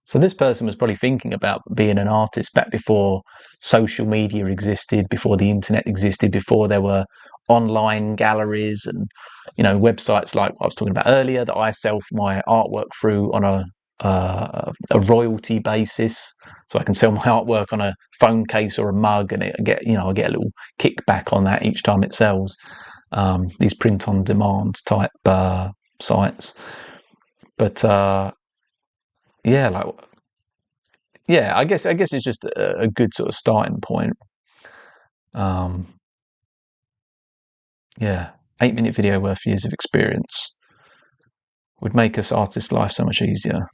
So this person was probably thinking about being an artist back before social media existed, before the internet existed, before there were online galleries and websites like I was talking about earlier that I sell my artwork through on a royalty basis. So I can sell my artwork on a phone case or a mug, and I get a little kickback on that each time it sells. These print on demand type sites, but I guess it's just a good sort of starting point. 8-minute video worth years of experience. would make us artists' life so much easier.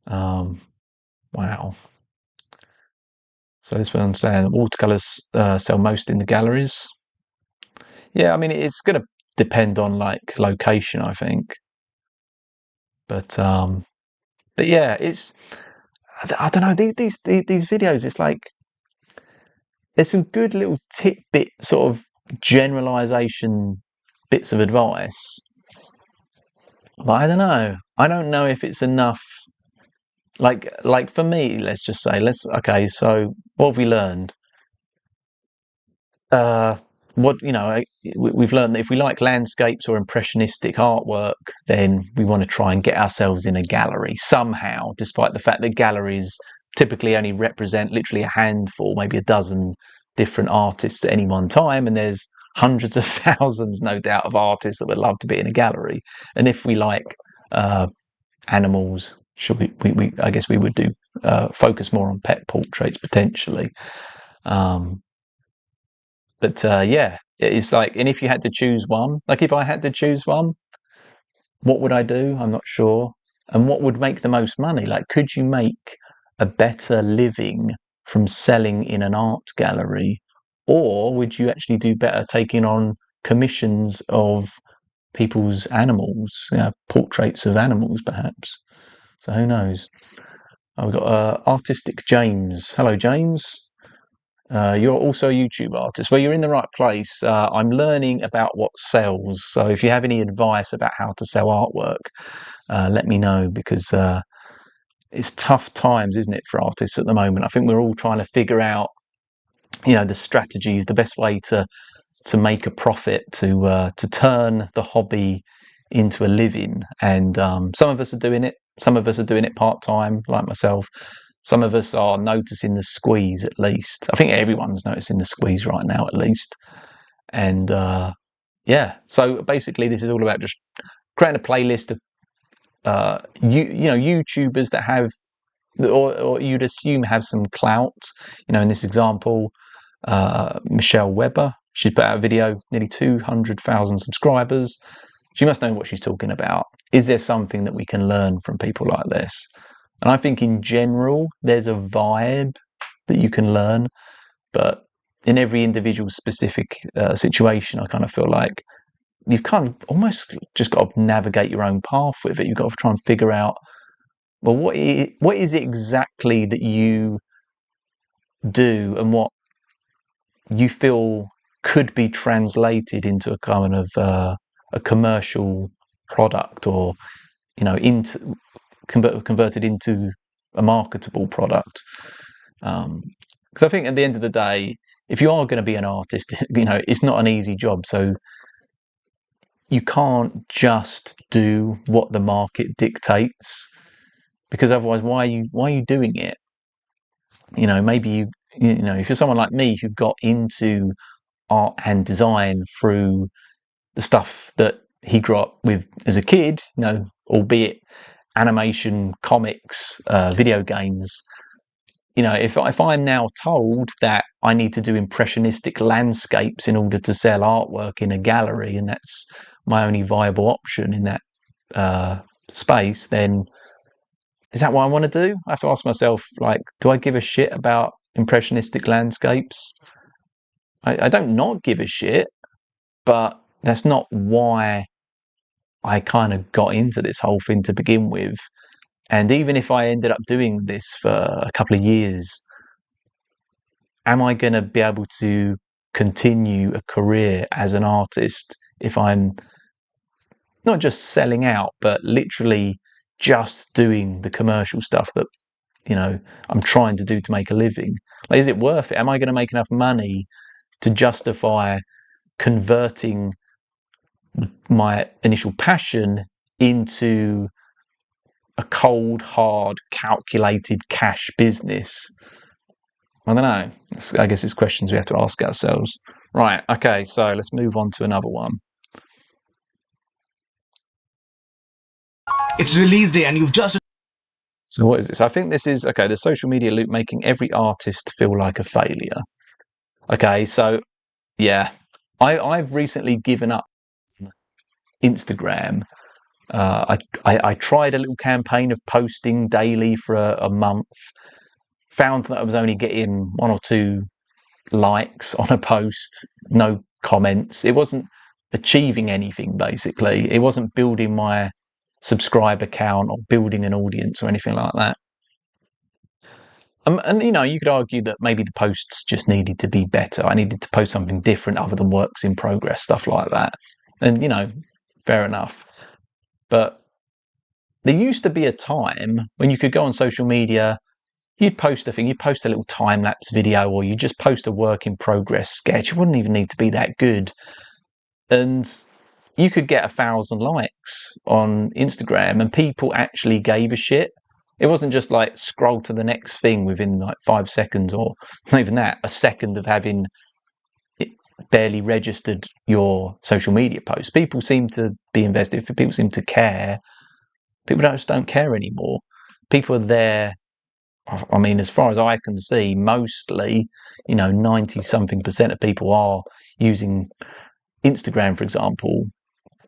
Wow. So this one's saying watercolors sell most in the galleries. Yeah, I mean it's going to depend on like location, I think. But yeah, it's I don't know these videos. It's like there's some good little tidbit sort of generalization bits of advice, but I don't know. I don't know if it's enough. Like for me, let's just say okay. So what have we learned? uh, what we've learned that if we like landscapes or impressionistic artwork, then we want to try and get ourselves in a gallery somehow, despite the fact that galleries typically only represent literally a handful, maybe a dozen different artists at any one time, and there's hundreds of thousands, no doubt, of artists that would love to be in a gallery. And if we like animals, should we I guess we would do focus more on pet portraits potentially. But yeah, it's like, and if you had to choose one, like if I had to choose one, what would I do? I'm not sure. And what would make the most money? Like, could you make a better living from selling in an art gallery? Or would you actually do better taking on commissions of people's animals, portraits of animals, perhaps? So who knows? Oh, we've got Artistic James. Hello, James. You're also a YouTube artist. Well, you're in the right place. I'm learning about what sells. So if you have any advice about how to sell artwork, let me know, because it's tough times, isn't it, for artists at the moment? I think we're all trying to figure out, the strategies, the best way to make a profit, to turn the hobby into a living. And some of us are doing it. Some of us are doing it part time, like myself. Some of us are noticing the squeeze, at least. I think everyone's noticing the squeeze right now, at least. And yeah, so basically, this is all about just creating a playlist of YouTubers that have, or you'd assume have some clout. In this example, Michelle Weber. She's put out a video, nearly 200,000 subscribers. She must know what she's talking about. Is there something that we can learn from people like this? And I think in general, there's a vibe that you can learn, but in every individual specific situation, I kind of feel like you've kind of almost just got to navigate your own path with it. You've got to try and figure out, well, what is it exactly that you do, and what you feel could be translated into a kind of a commercial product, or into converted into a marketable product. Because I think at the end of the day, if you are going to be an artist, it's not an easy job. So you can't just do what the market dictates, because otherwise, why are you doing it? Maybe if you're someone like me who got into art and design through the stuff that he grew up with as a kid, albeit animation, comics, video games. If I'm now told that I need to do impressionistic landscapes in order to sell artwork in a gallery, and that's my only viable option in that space, then is that what I want to do? I have to ask myself, like, do I give a shit about impressionistic landscapes? I don't not give a shit, but that's not why I kind of got into this whole thing to begin with. And even if I ended up doing this for a couple of years, am I going to be able to continue a career as an artist if I'm not just selling out, but literally just doing the commercial stuff that I'm trying to do to make a living? Like, is it worth it? Am I going to make enough money to justify converting my initial passion into a cold, hard, calculated cash business? I don't know. I guess it's questions we have to ask ourselves. Right, okay, so let's move on to another one.
It's release day and you've just...
So what is this? I think this is, okay, the social media loop making every artist feel like a failure. Okay, so yeah, I've recently given up Instagram I tried a little campaign of posting daily for a month, found that I was only getting 1 or 2 likes on a post, no comments. It wasn't achieving anything, basically. It wasn't building my subscriber count or building an audience or anything like that. And you could argue that maybe the posts just needed to be better. I needed to post something different other than works in progress, stuff like that. And, fair enough. But there used to be a time when you could go on social media, you'd post a thing, you'd post a little time-lapse video, or you just post a work in progress sketch. It wouldn't even need to be that good. And you could get 1,000 likes on Instagram and people actually gave a shit. It wasn't just like scroll to the next thing within like 5 seconds, or not even that, a second of having it barely registered your social media post. People seem to be invested, people seem to care. People just don't care anymore. People are there. I mean, as far as I can see, mostly, 90-something% of people are using Instagram, for example.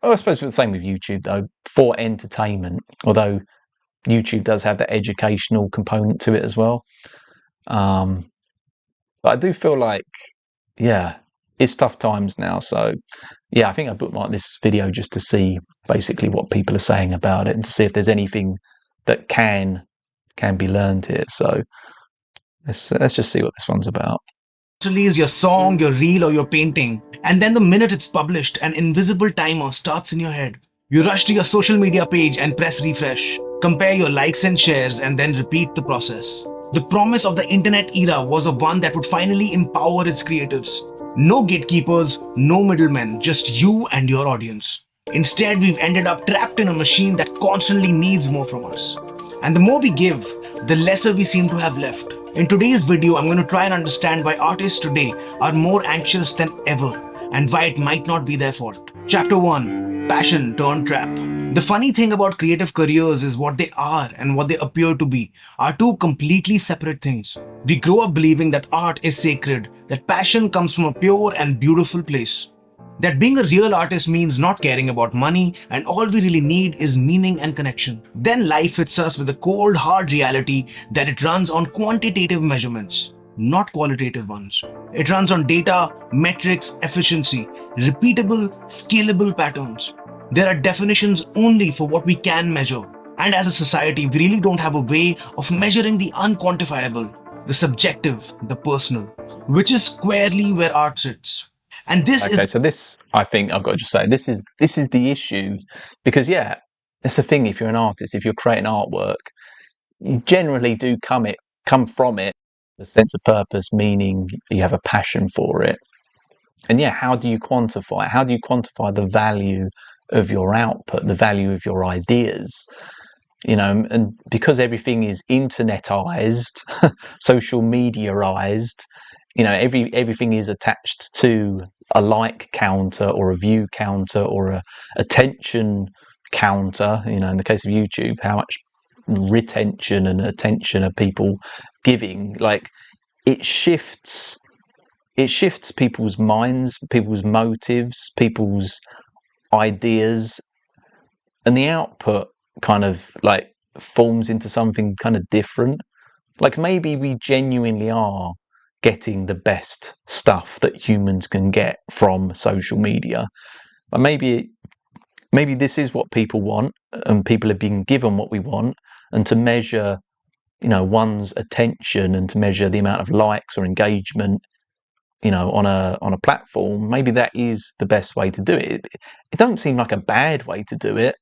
I suppose it's the same with YouTube, though, for entertainment, although YouTube does have that educational component to it as well. But I do feel like, yeah, it's tough times now. So, yeah, I think I bookmarked this video just to see basically what people are saying about it and to see if there's anything that can be learned here. So let's just see what this one's about.
Release your song, your reel, or your painting, and then the minute it's published, an invisible timer starts in your head. You rush to your social media page and press refresh, compare your likes and shares, and then repeat the process. The promise of the internet era was a one that would finally empower its creatives. No gatekeepers, no middlemen, just you and your audience. Instead, we've ended up trapped in a machine that constantly needs more from us. And the more we give, the lesser we seem to have left. In today's video, I'm going to try and understand why artists today are more anxious than ever and why it might not be their fault. Chapter 1. Passion turned trap. The funny thing about creative careers is what they are and what they appear to be are two completely separate things. We grow up believing that art is sacred, that passion comes from a pure and beautiful place. That being a real artist means not caring about money, and all we really need is meaning and connection. Then life hits us with the cold, hard reality that it runs on quantitative measurements, not qualitative ones. It runs on data, metrics, efficiency, repeatable, scalable patterns. There are definitions only for what we can measure. And as a society, we really don't have a way of measuring the unquantifiable, the subjective, the personal, which is squarely where art sits. And this is...
Okay, so this, I think I've got to just say, this is the issue, because yeah, that's the thing. If you're an artist, if you're creating artwork, you generally do come from it, the sense of purpose, meaning you have a passion for it. And yeah, how do you quantify it? How do you quantify the value of your output, the value of your ideas? And because everything is internetized, social mediaized, everything is attached to a like counter or a view counter or a attention counter. In the case of YouTube, how much retention and attention are people giving? Like, it shifts people's minds, people's motives, people's ideas, and the output kind of like forms into something kind of different. Like, maybe we genuinely are getting the best stuff that humans can get from social media, but maybe this is what people want, and people are being given what we want. And to measure one's attention and to measure the amount of likes or engagement on a platform, maybe that is the best way to do it. It don't seem like a bad way to do it,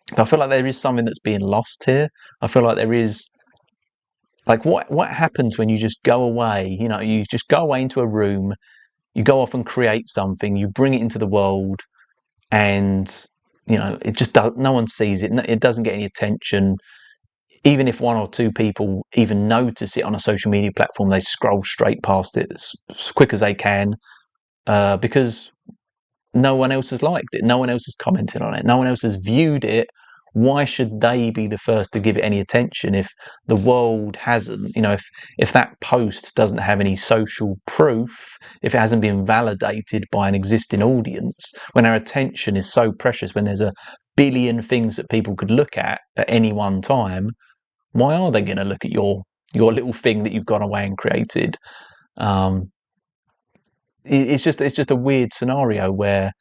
but I feel like there is something that's being lost here. I feel like there is, like, what happens when you just go away? You just go away into a room, you go off and create something, you bring it into the world, and it just no one sees it. It doesn't get any attention. Even if 1 or 2 people even notice it on a social media platform, they scroll straight past it as quick as they can, because no one else has liked it, no one else has commented on it, no one else has viewed it. Why should they be the first to give it any attention if the world hasn't? If that post doesn't have any social proof, if it hasn't been validated by an existing audience, when our attention is so precious, when there's a billion things that people could look at any one time, why are they going to look at your little thing that you've gone away and created? It's just a weird scenario where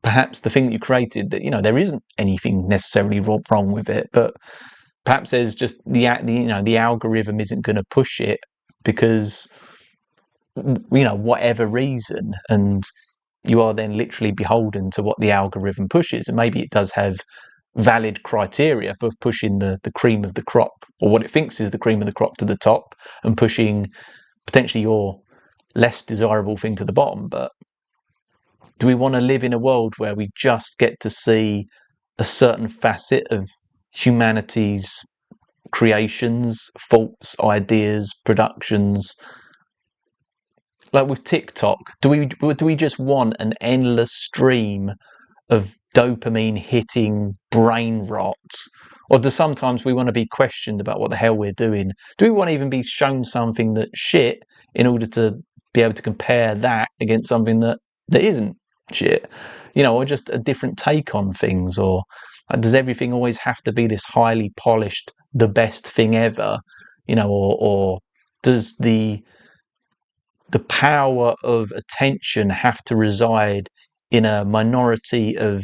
perhaps the thing that you created, that there isn't anything necessarily wrong with it, but perhaps there's just the algorithm isn't going to push it because whatever reason, and you are then literally beholden to what the algorithm pushes. And maybe it does have valid criteria for pushing the cream of the crop, or what it thinks is the cream of the crop, to the top, and pushing potentially your less desirable thing to the bottom. But do we want to live in a world where we just get to see a certain facet of humanity's creations, thoughts, ideas, productions? Like with TikTok, do we just want an endless stream of dopamine hitting brain rot? Or do sometimes we want to be questioned about what the hell we're doing? Do we want to even be shown something that's shit in order to be able to compare that against something that isn't shit? Or just a different take on things? Or does everything always have to be this highly polished, the best thing ever? Or does the power of attention have to reside in a minority of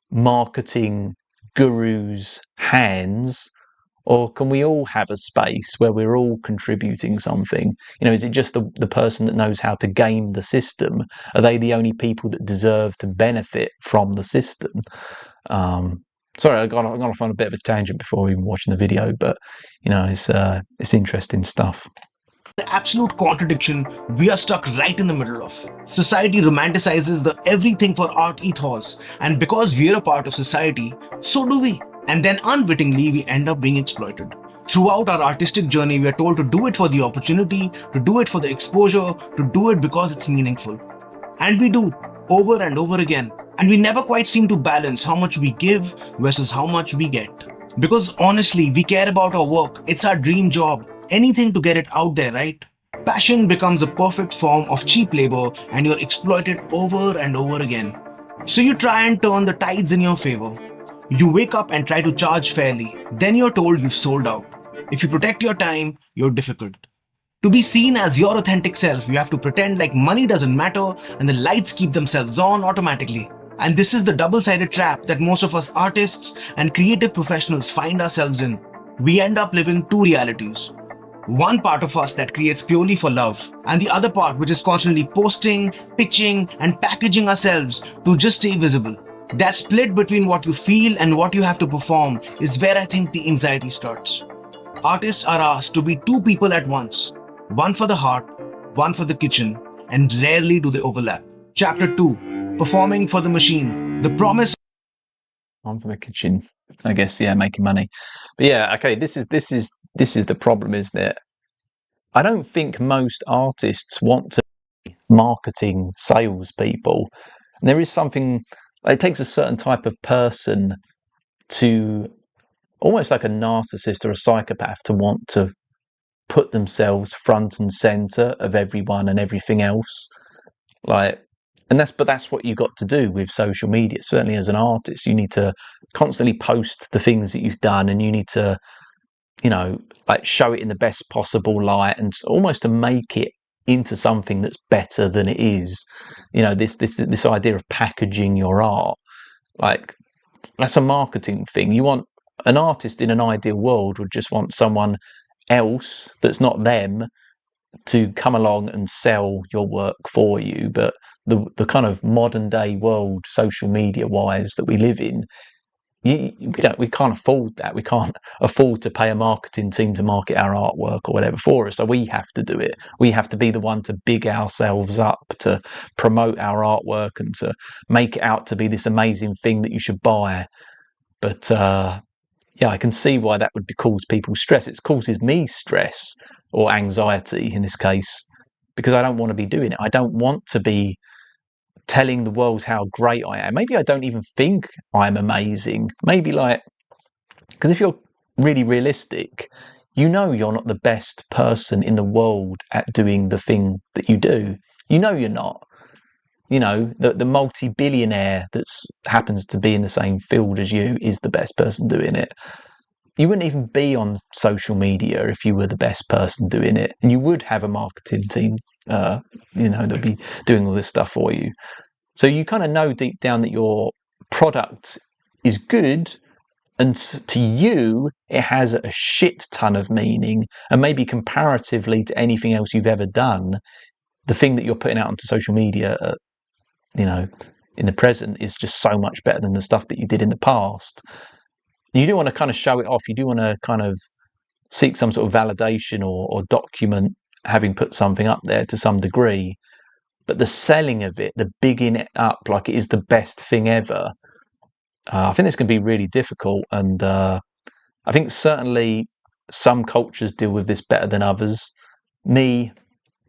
marketing gurus' hands? Or can we all have a space where we're all contributing something? Is it just the person that knows how to game the system? Are they the only people that deserve to benefit from the system? Sorry, I'm gonna find a bit of a tangent before even watching the video, but it's interesting stuff.
The absolute contradiction we are stuck right in the middle of. Society romanticizes the everything for art ethos, and because we're a part of society, so do we. And then unwittingly, we end up being exploited. Throughout our artistic journey, we are told to do it for the opportunity, to do it for the exposure, to do it because it's meaningful. And we do, over and over again. And we never quite seem to balance how much we give versus how much we get. Because honestly, we care about our work. It's our dream job. Anything to get it out there, right? Passion becomes a perfect form of cheap labor and you're exploited over and over again. So you try and turn the tides in your favor. You wake up and try to charge fairly. Then you're told you've sold out. If you protect your time, you're difficult. To be seen as your authentic self, you have to pretend like money doesn't matter and the lights keep themselves on automatically. And this is the double-sided trap that most of us artists and creative professionals find ourselves in. We end up living two realities. One part of us that creates purely for love, and the other part which is constantly posting, pitching, and packaging ourselves to just stay visible. That split between what you feel and what you have to perform is where I think the anxiety starts. Artists are asked to be two people at once, one for the heart, one for the kitchen, and rarely do they overlap. Chapter 2, Performing for the Machine. The promise.
One for the kitchen, I guess. Yeah, making money. But yeah, okay. This is the problem, isn't it? I don't think most artists want to be marketing salespeople. And there is something. It takes a certain type of person to, almost like a narcissist or a psychopath, to want to put themselves front and center of everyone and everything else. But that's what you got to do with social media. Certainly as an artist, you need to constantly post the things that you've done, and you need to, show it in the best possible light, and almost to make it into something that's better than it is. This idea of packaging your art, that's a marketing thing. You want an artist in an ideal world would just want someone else that's not them to come along and sell your work for you. But the kind of modern day world, social media wise, that we live in, we can't afford that. We can't afford to pay a marketing team to market our artwork or whatever for us. So we have to do it. We have to be the one to big ourselves up, to promote our artwork and to make it out to be this amazing thing that you should buy. But yeah, I can see why that would cause people stress. It causes me stress or anxiety in this case, because I don't want to be doing it. I don't want to be telling the world how great I am. Maybe I don't even think I'm amazing. Maybe because if you're really realistic, you're not the best person in the world at doing the thing that you do. You're not. the multi-billionaire that's happens to be in the same field as you is the best person doing it. You wouldn't even be on social media if you were the best person doing it, and you would have a marketing team, that'd be doing all this stuff for you. So you kind of know deep down that your product is good, and to you it has a shit ton of meaning, and maybe comparatively to anything else you've ever done, the thing that you're putting out onto social media, in the present is just so much better than the stuff that you did in the past. You do want to kind of show it off. You do want to kind of seek some sort of validation or document having put something up there to some degree. But the selling of it, the bigging it up like it is the best thing ever, I think this can be really difficult. And I think certainly some cultures deal with this better than others. Me,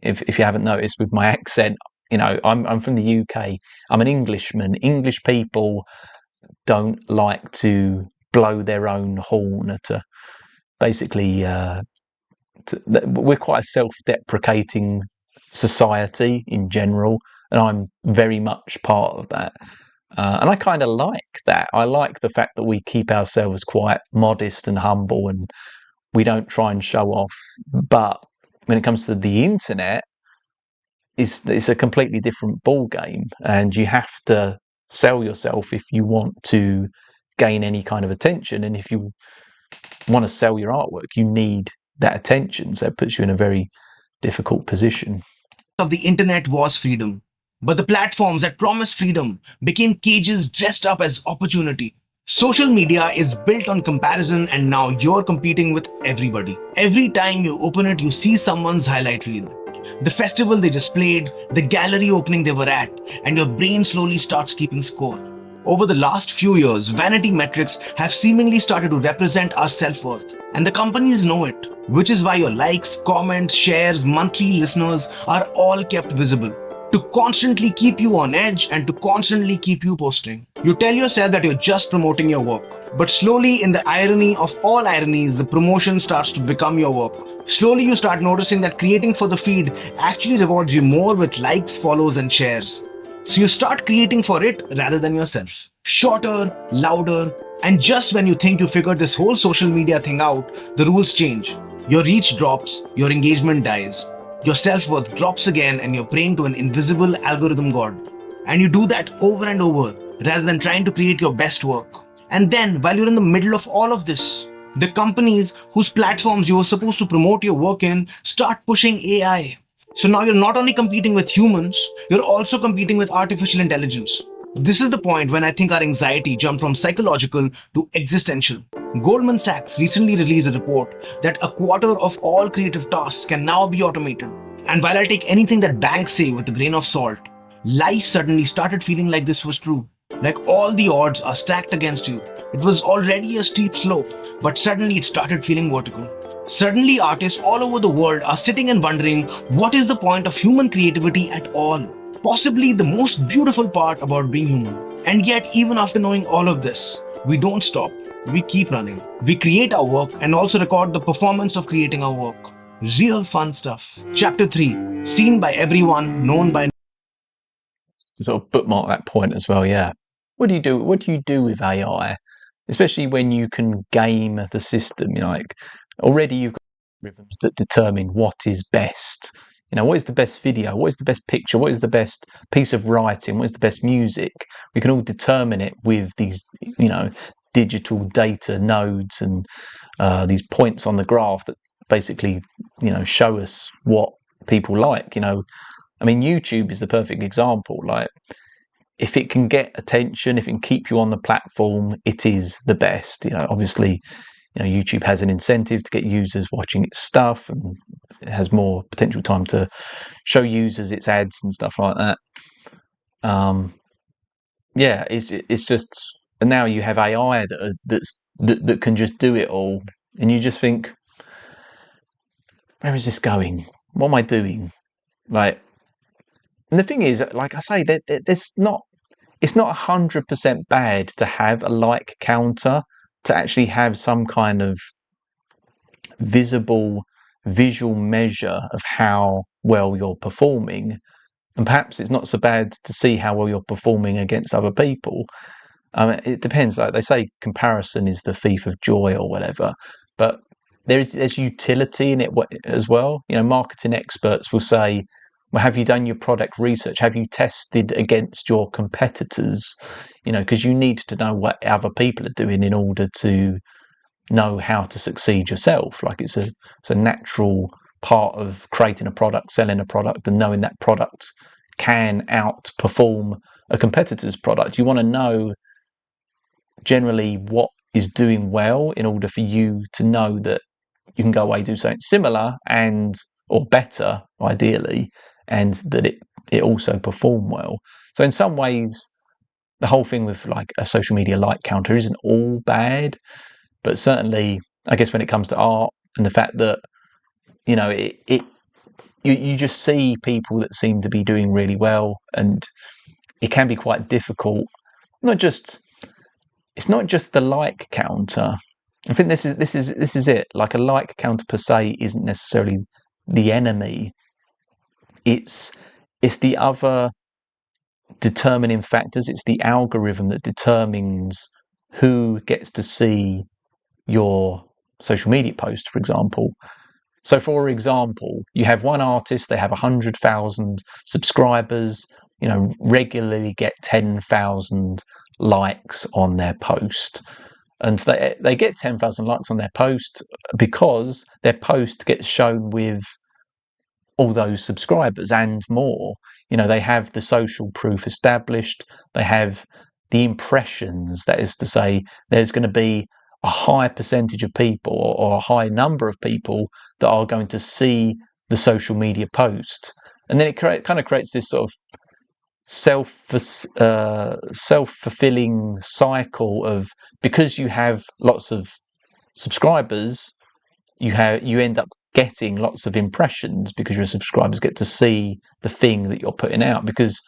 if you haven't noticed with my accent, I'm from the UK. I'm an Englishman. English people don't like to blow their own horn to basically we're quite a self-deprecating society in general, and I'm very much part of that. And I kind of like that. I like the fact that we keep ourselves quite modest and humble, and we don't try and show off. But when it comes to the internet, it's a completely different ball game, and you have to sell yourself if you want to gain any kind of attention. And if you want to sell your artwork, you need that attention. So it puts you in a very difficult position.
Of the internet was freedom, but the platforms that promised freedom became cages dressed up as opportunity. Social media is built on comparison, and now you're competing with everybody. Every time you open it, you see someone's highlight reel, the festival they just played, the gallery opening they were at, and your brain slowly starts keeping score. Over the last few years, vanity metrics have seemingly started to represent our self-worth, and the companies know it, which is why your likes, comments, shares, monthly listeners are all kept visible, to constantly keep you on edge and to constantly keep you posting. You tell yourself that you're just promoting your work, but slowly, in the irony of all ironies, the promotion starts to become your work. Slowly you start noticing that creating for the feed actually rewards you more with likes, follows and shares. So you start creating for it rather than yourself. Shorter, louder, and just when you think you figured this whole social media thing out, the rules change. Your reach drops, your engagement dies, your self-worth drops again, and you're praying to an invisible algorithm god. And you do that over and over rather than trying to create your best work. And then, while you're in the middle of all of this, the companies whose platforms you were supposed to promote your work in start pushing AI. So now you're not only competing with humans, you're also competing with artificial intelligence. This is the point when I think our anxiety jumped from psychological to existential. Goldman Sachs recently released a report that a quarter of all creative tasks can now be automated. And while I take anything that banks say with a grain of salt, life suddenly started feeling like this was true. Like all the odds are stacked against you. It was already a steep slope, but suddenly it started feeling vertical. Suddenly, artists all over the world are sitting and wondering, what is the point of human creativity at all? Possibly the most beautiful part about being human. And yet, even after knowing all of this, we don't stop. We keep running. We create our work and also record the performance of creating our work. Real fun stuff. Chapter 3. Seen by everyone, known by...
To sort of bookmark that point as well, yeah. What do you do? What do you do with AI? Especially when you can game the system, already you've got rhythms that determine what is best. What is the best video? What is the best picture? What is the best piece of writing? What is the best music? We can all determine it with these, digital data nodes and these points on the graph that basically, show us what people like. YouTube is the perfect example. Like, if it can get attention, if it can keep you on the platform, it is the best. Obviously, YouTube has an incentive to get users watching its stuff, and it has more potential time to show users its ads and stuff like that. It's just, and now you have AI that can just do it all, and you just think, where is this going? What am I doing? And the thing is, like I say, it's not 100% bad to have a like counter, to actually have some kind of visual measure of how well you're performing. And perhaps it's not so bad to see how well you're performing against other people. It depends. Like they say, comparison is the thief of joy or whatever. But there's utility in it as well. Marketing experts will say, well, have you done your product research? Have you tested against your competitors? Because you need to know what other people are doing in order to know how to succeed yourself. Like it's a natural part of creating a product, selling a product, and knowing that product can outperform a competitor's product. You want to know generally what is doing well in order for you to know that you can go away, do something similar or better, ideally, and that it also perform well. So in some ways, the whole thing with like a social media like counter isn't all bad, but certainly, I guess when it comes to art and the fact that you just see people that seem to be doing really well, and it can be quite difficult. It's not just the like counter. I think this is it. Like a like counter per se isn't necessarily the enemy. It's the other determining factors. It's the algorithm that determines who gets to see your social media post, for example. So, for example, you have one artist, they have 100,000 subscribers, regularly get 10,000 likes on their post. And they get 10,000 likes on their post because their post gets shown with all those subscribers and more. They have the social proof established. They have the impressions. That is to say, there's going to be a high percentage of people or a high number of people that are going to see the social media post. And then it kind of creates this sort of self-fulfilling cycle of, because you have lots of subscribers, you end up getting lots of impressions because your subscribers get to see the thing that you're putting out. Because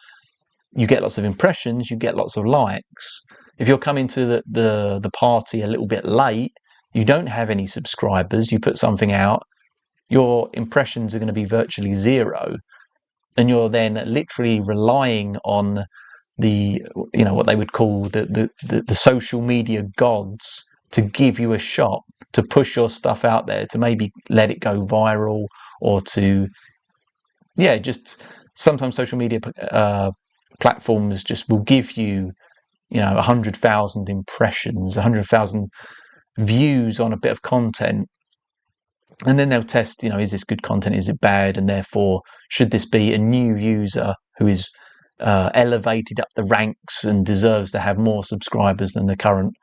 you get lots of impressions, you get lots of likes. If you're coming to the party a little bit late, you don't have any subscribers, you put something out, your impressions are going to be virtually zero. And you're then literally relying on what they would call the social media gods to give you a shot, to push your stuff out there, to maybe let it go viral, or to, just sometimes social media platforms just will give you, 100,000 impressions, 100,000 views on a bit of content. And then they'll test, is this good content? Is it bad? And therefore, should this be a new user who is elevated up the ranks and deserves to have more subscribers than the current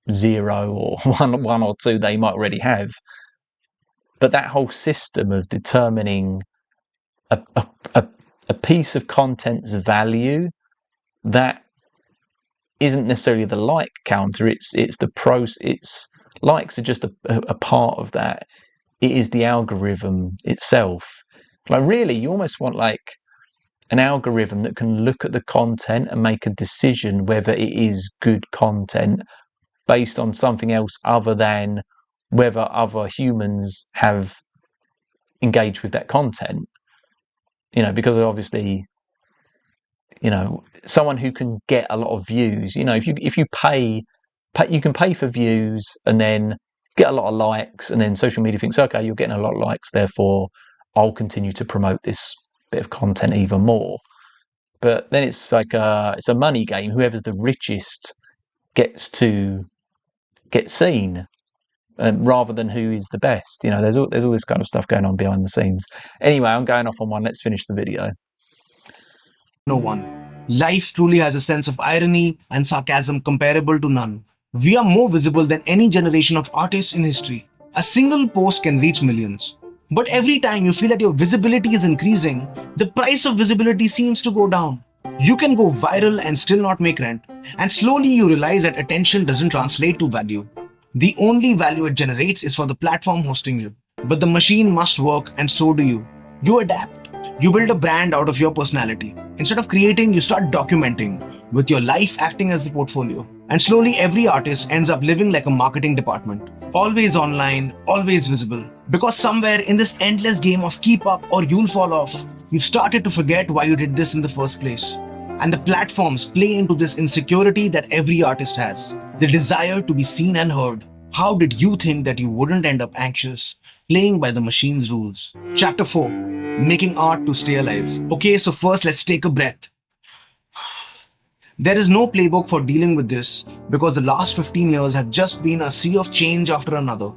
0 or one or two they might already have? But that whole system of determining a piece of content's value, that isn't necessarily the like counter. It's the pros. It's likes are just a part of that. It is the algorithm itself. Like really, you almost want like an algorithm that can look at the content and make a decision whether it is good content based on something else other than whether other humans have engaged with that content. Because obviously, someone who can get a lot of views, if you pay, you can pay for views and then get a lot of likes, and then social media thinks, okay, you're getting a lot of likes, therefore I'll continue to promote this bit of content even more. But then it's like it's a money game. Whoever's the richest gets to get seen, rather than who is the best. There's all this kind of stuff going on behind the scenes. Anyway, I'm going off on one. Let's finish the video.
No one. Life truly has a sense of irony and sarcasm comparable to none. We are more visible than any generation of artists in history. A single post can reach millions. But every time you feel that your visibility is increasing, the price of visibility seems to go down. You can go viral and still not make rent. And slowly you realize that attention doesn't translate to value. The only value it generates is for the platform hosting you. But the machine must work, and so do you. You adapt. You build a brand out of your personality. Instead of creating, you start documenting, with your life acting as the portfolio. And slowly every artist ends up living like a marketing department. Always online, always visible. Because somewhere in this endless game of keep up or you'll fall off, You've started to forget why you did this in the first place. And the platforms play into this insecurity that every artist has, the desire to be seen and heard. How did you think that you wouldn't end up anxious, playing by the machine's rules? Chapter 4, Making Art to Stay Alive. Okay, so first let's take a breath. There is no playbook for dealing with this because the last 15 years have just been a sea of change after another.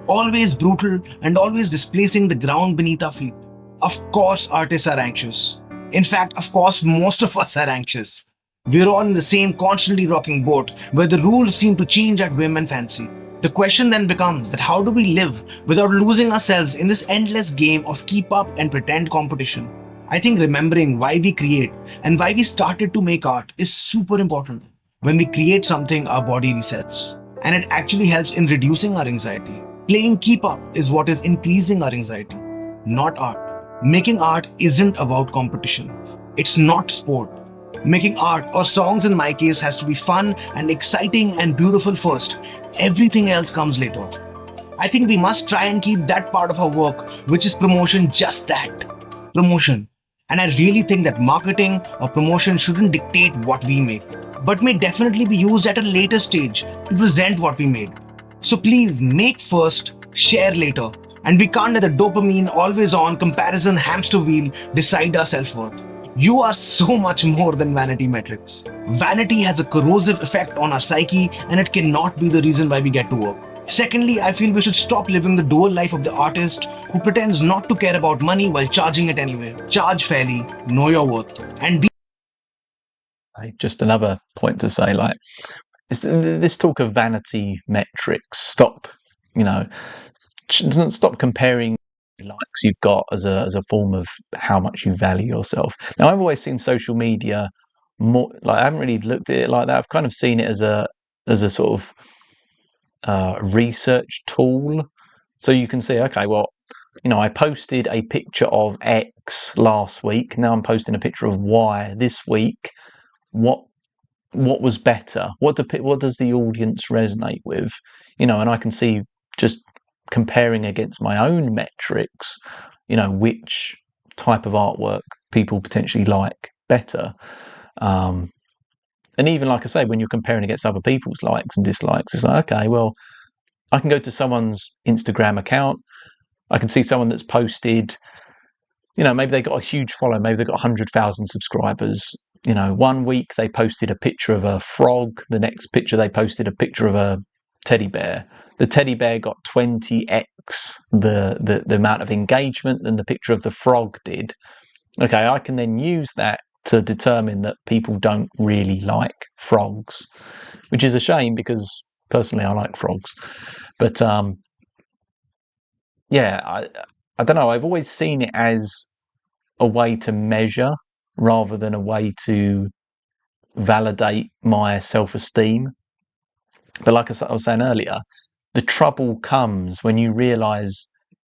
Always brutal and always displacing the ground beneath our feet. Of course, artists are anxious. In fact, of course, most of us are anxious. We're all in the same constantly rocking boat where the rules seem to change at whim and fancy. The question then becomes that how do we live without losing ourselves in this endless game of keep up and pretend competition? I think remembering why we create and why we started to make art is super important. When we create something, our body resets. And it actually helps in reducing our anxiety. Playing keep up is what is increasing our anxiety, not art. Making art isn't about competition. It's not sport. Making art, or songs in my case, has to be fun and exciting and beautiful first. Everything else comes later. I think we must try and keep that part of our work, which is promotion, just that. Promotion. And I really think that marketing or promotion shouldn't dictate what we make, but may definitely be used at a later stage to present what we made. So please make first, share later. And we can't let the dopamine, always on comparison hamster wheel decide our self-worth. You are so much more than vanity metrics. Vanity has a corrosive effect on our psyche and it cannot be the reason why we get to work. Secondly, I feel we should stop living the dual life of the artist who pretends not to care about money while charging it anyway. Charge fairly, know your worth, and be.
Just another point to say, like, this talk of vanity metrics, stop comparing likes you've got as a form of how much you value yourself. Now, I've always seen social media more like, I haven't really looked at it like that. I've kind of seen it as a sort of research tool. So you can see, okay, well, I posted a picture of X last week. Now I'm posting a picture of Y this week. What was better? What does the audience resonate with? And I can see, just comparing against my own metrics, which type of artwork people potentially like better. And even, like I say, when you're comparing against other people's likes and dislikes, it's like, okay, well, I can go to someone's Instagram account. I can see someone that's posted, maybe they got a huge follow, maybe they've got 100,000 subscribers. One week they posted a picture of a frog. The next picture they posted a picture of a teddy bear. The teddy bear got 20x the amount of engagement than the picture of the frog did. Okay, I can then use that to determine that people don't really like frogs, which is a shame because personally I like frogs. But yeah, I don't know. I've always seen it as a way to measure rather than a way to validate my self-esteem. But like I was saying earlier, the trouble comes when you realise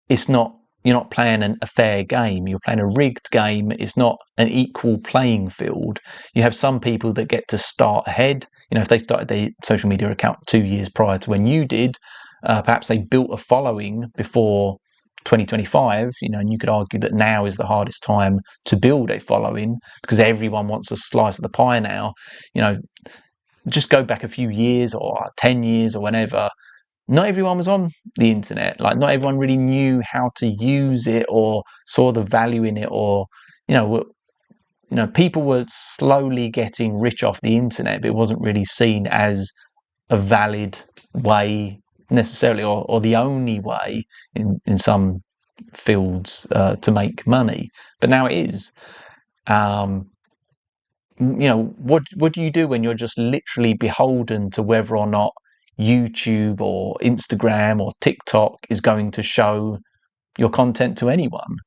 you're not playing a fair game. You're playing a rigged game. It's not an equal playing field. You have some people that get to start ahead. If they started their social media account 2 years prior to when you did, perhaps they built a following before 2025, and you could argue that now is the hardest time to build a following because everyone wants a slice of the pie now. Just go back a few years or 10 years or whenever. Not everyone was on the internet. Like, not everyone really knew how to use it or saw the value in it, or people were slowly getting rich off the internet, but it wasn't really seen as a valid way necessarily, or the only way in some fields to make money. But now it is. What do you do when you're just literally beholden to whether or not YouTube or Instagram or TikTok is going to show your content to anyone?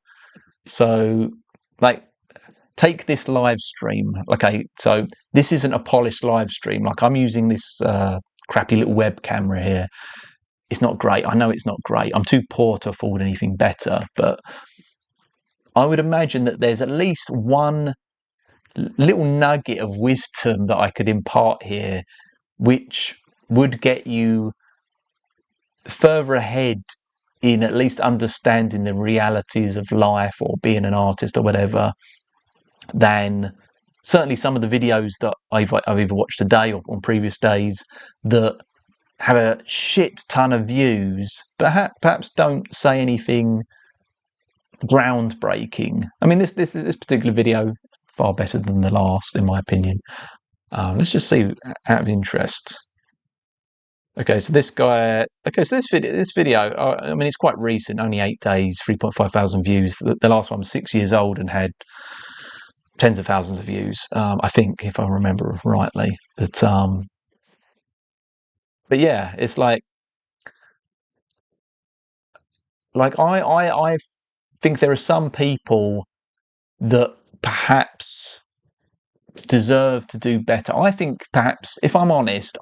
So, like, take this live stream. Okay, so this isn't a polished live stream. Like, I'm using this crappy little web camera here. It's not great. I know it's not great. I'm too poor to afford anything better. But I would imagine that there's at least one little nugget of wisdom that I could impart here, which would get you further ahead in at least understanding the realities of life or being an artist or whatever than certainly some of the videos that I've either watched today or on previous days that have a shit ton of views, but perhaps don't say anything groundbreaking. I mean, this particular video far better than the last, in my opinion. Let's just see out of interest. Okay, so this guy. Okay, so this video. I mean, it's quite recent, only 8 days, 3.5 thousand views. The last one was 6 years old and had tens of thousands of views. I think, if I remember rightly. But yeah, it's like I think there are some people that perhaps deserve to do better. I think perhaps, if I'm honest,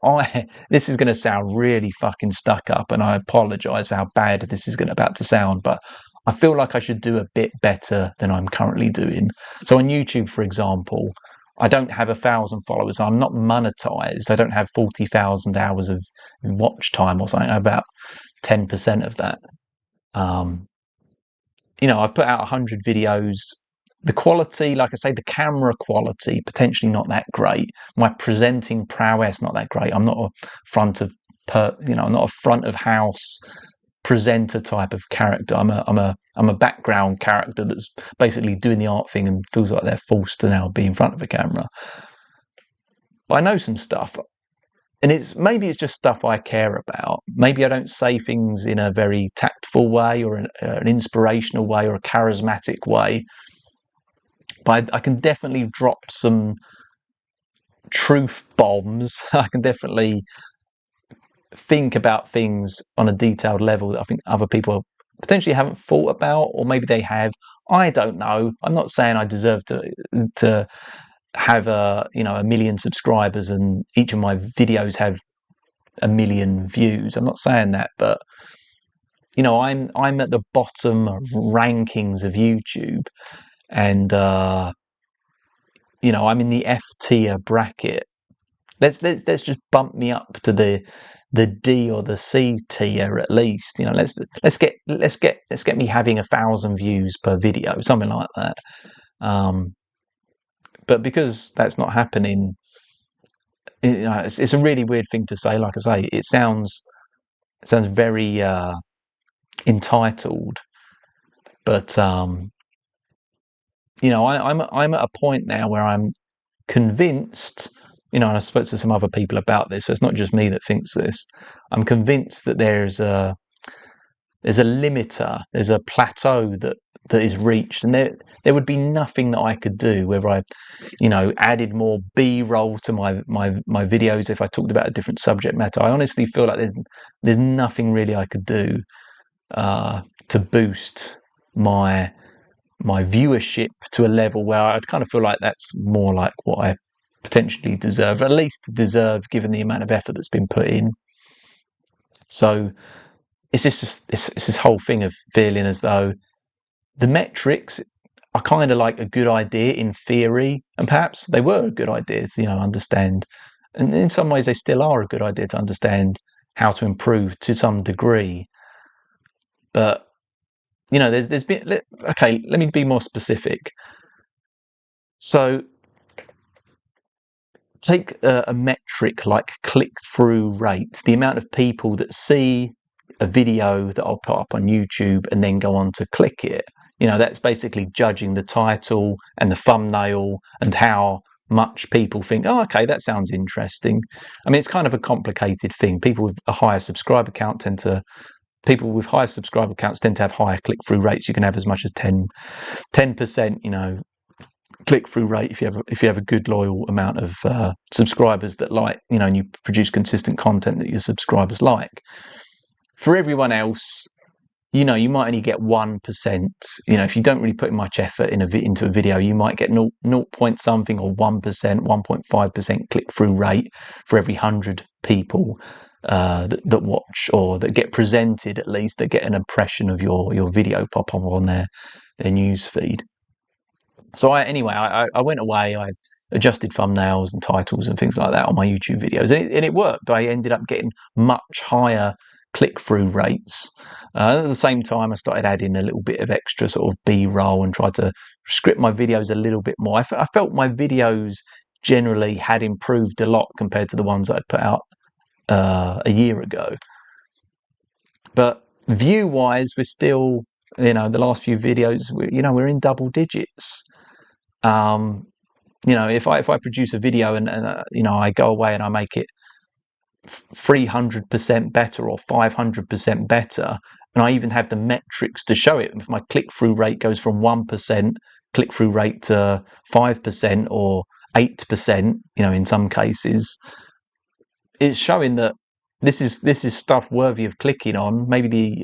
this is going to sound really fucking stuck up, and I apologise for how bad this is about to sound, but I feel like I should do a bit better than I'm currently doing. So on YouTube, for example, I don't have 1,000 followers. I'm not monetized. I don't have 40,000 hours of watch time or something. About 10% of that. I've put out 100 videos. The quality, like I say, the camera quality, potentially not that great. My presenting prowess, not that great. I'm not a front of house presenter type of character. I'm a background character that's basically doing the art thing and feels like they're forced to now be in front of a camera. But I know some stuff, and maybe it's just stuff I care about. Maybe I don't say things in a very tactful way or an inspirational way or a charismatic way. But I can definitely drop some truth bombs. I can definitely think about things on a detailed level that I think other people potentially haven't thought about, or maybe they have. I don't know. I'm not saying I deserve to have a million subscribers and each of my videos have 1 million views. I'm not saying that, but I'm at the bottom rankings of YouTube, and I'm in the F tier bracket. Let's just bump me up to the D or the C tier at least. Let's get me having 1,000 views per video, something like that. But because that's not happening, it's a really weird thing to say. Like I say, it sounds very entitled, but I'm at a point now where I'm convinced, and I spoke to some other people about this, so it's not just me that thinks this. I'm convinced that there's a limiter, there's a plateau that is reached, and there would be nothing that I could do, whether I added more B-roll to my videos, if I talked about a different subject matter. I honestly feel like there's nothing really I could do to boost my viewership to a level where I'd kind of feel like that's more like what I potentially deserve, at least deserve, given the amount of effort that's been put in. So it's just this whole thing of feeling as though the metrics are kind of like a good idea in theory, and perhaps they were a good idea to understand, and in some ways they still are a good idea to understand how to improve to some degree. But there's been, okay, let me be more specific. So take a metric like click-through rate, the amount of people that see a video that I'll put up on YouTube and then go on to click it. That's basically judging the title and the thumbnail and how much people think, oh, okay, that sounds interesting. I mean, it's kind of a complicated thing. People with a higher subscriber count people with higher subscriber counts tend to have higher click-through rates. You can have as much as 10%, click-through rate if you have a good loyal amount of subscribers that like, and you produce consistent content that your subscribers like. For everyone else, you might only get 1%. If you don't really put much effort into a video, you might get 0 point something or 1%, 1.5% click-through rate for every 100 people that watch, or that get presented, at least, that get an impression of your video pop up on their news feed. So I went away, I adjusted thumbnails and titles and things like that on my YouTube videos, and it worked. I ended up getting much higher click-through rates. At the same time, I started adding a little bit of extra sort of B-roll and tried to script my videos a little bit more. I felt my videos generally had improved a lot compared to the ones I'd put out a year ago. But view-wise, we're still, the last few videos, we're in double digits. If I produce a video and I go away and I make it 300% better or 500% better, and I even have the metrics to show it. If my click-through rate goes from 1% click-through rate to 5% or 8%, in some cases, it's showing that this is stuff worthy of clicking on. Maybe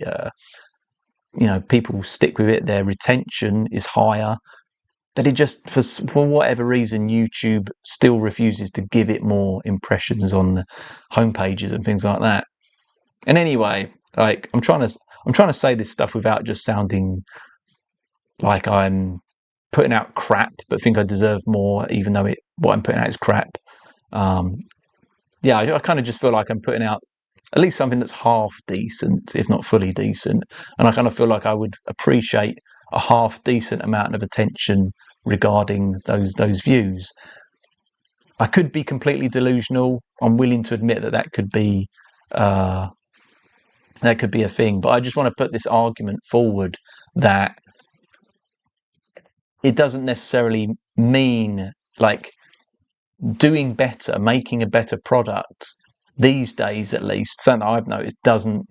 people stick with it, their retention is higher. But it just, for whatever reason, YouTube still refuses to give it more impressions on the homepages and things like that. And anyway, like I'm trying to say this stuff without just sounding like I'm putting out crap, but think I deserve more, even though what I'm putting out is crap. I kind of just feel like I'm putting out at least something that's half decent, if not fully decent. And I kind of feel like I would appreciate a half decent amount of attention regarding those views. I could be completely delusional. I'm willing to admit that could be a thing, but I just want to put this argument forward that it doesn't necessarily mean like doing better, making a better product these days, at least, something I've noticed, doesn't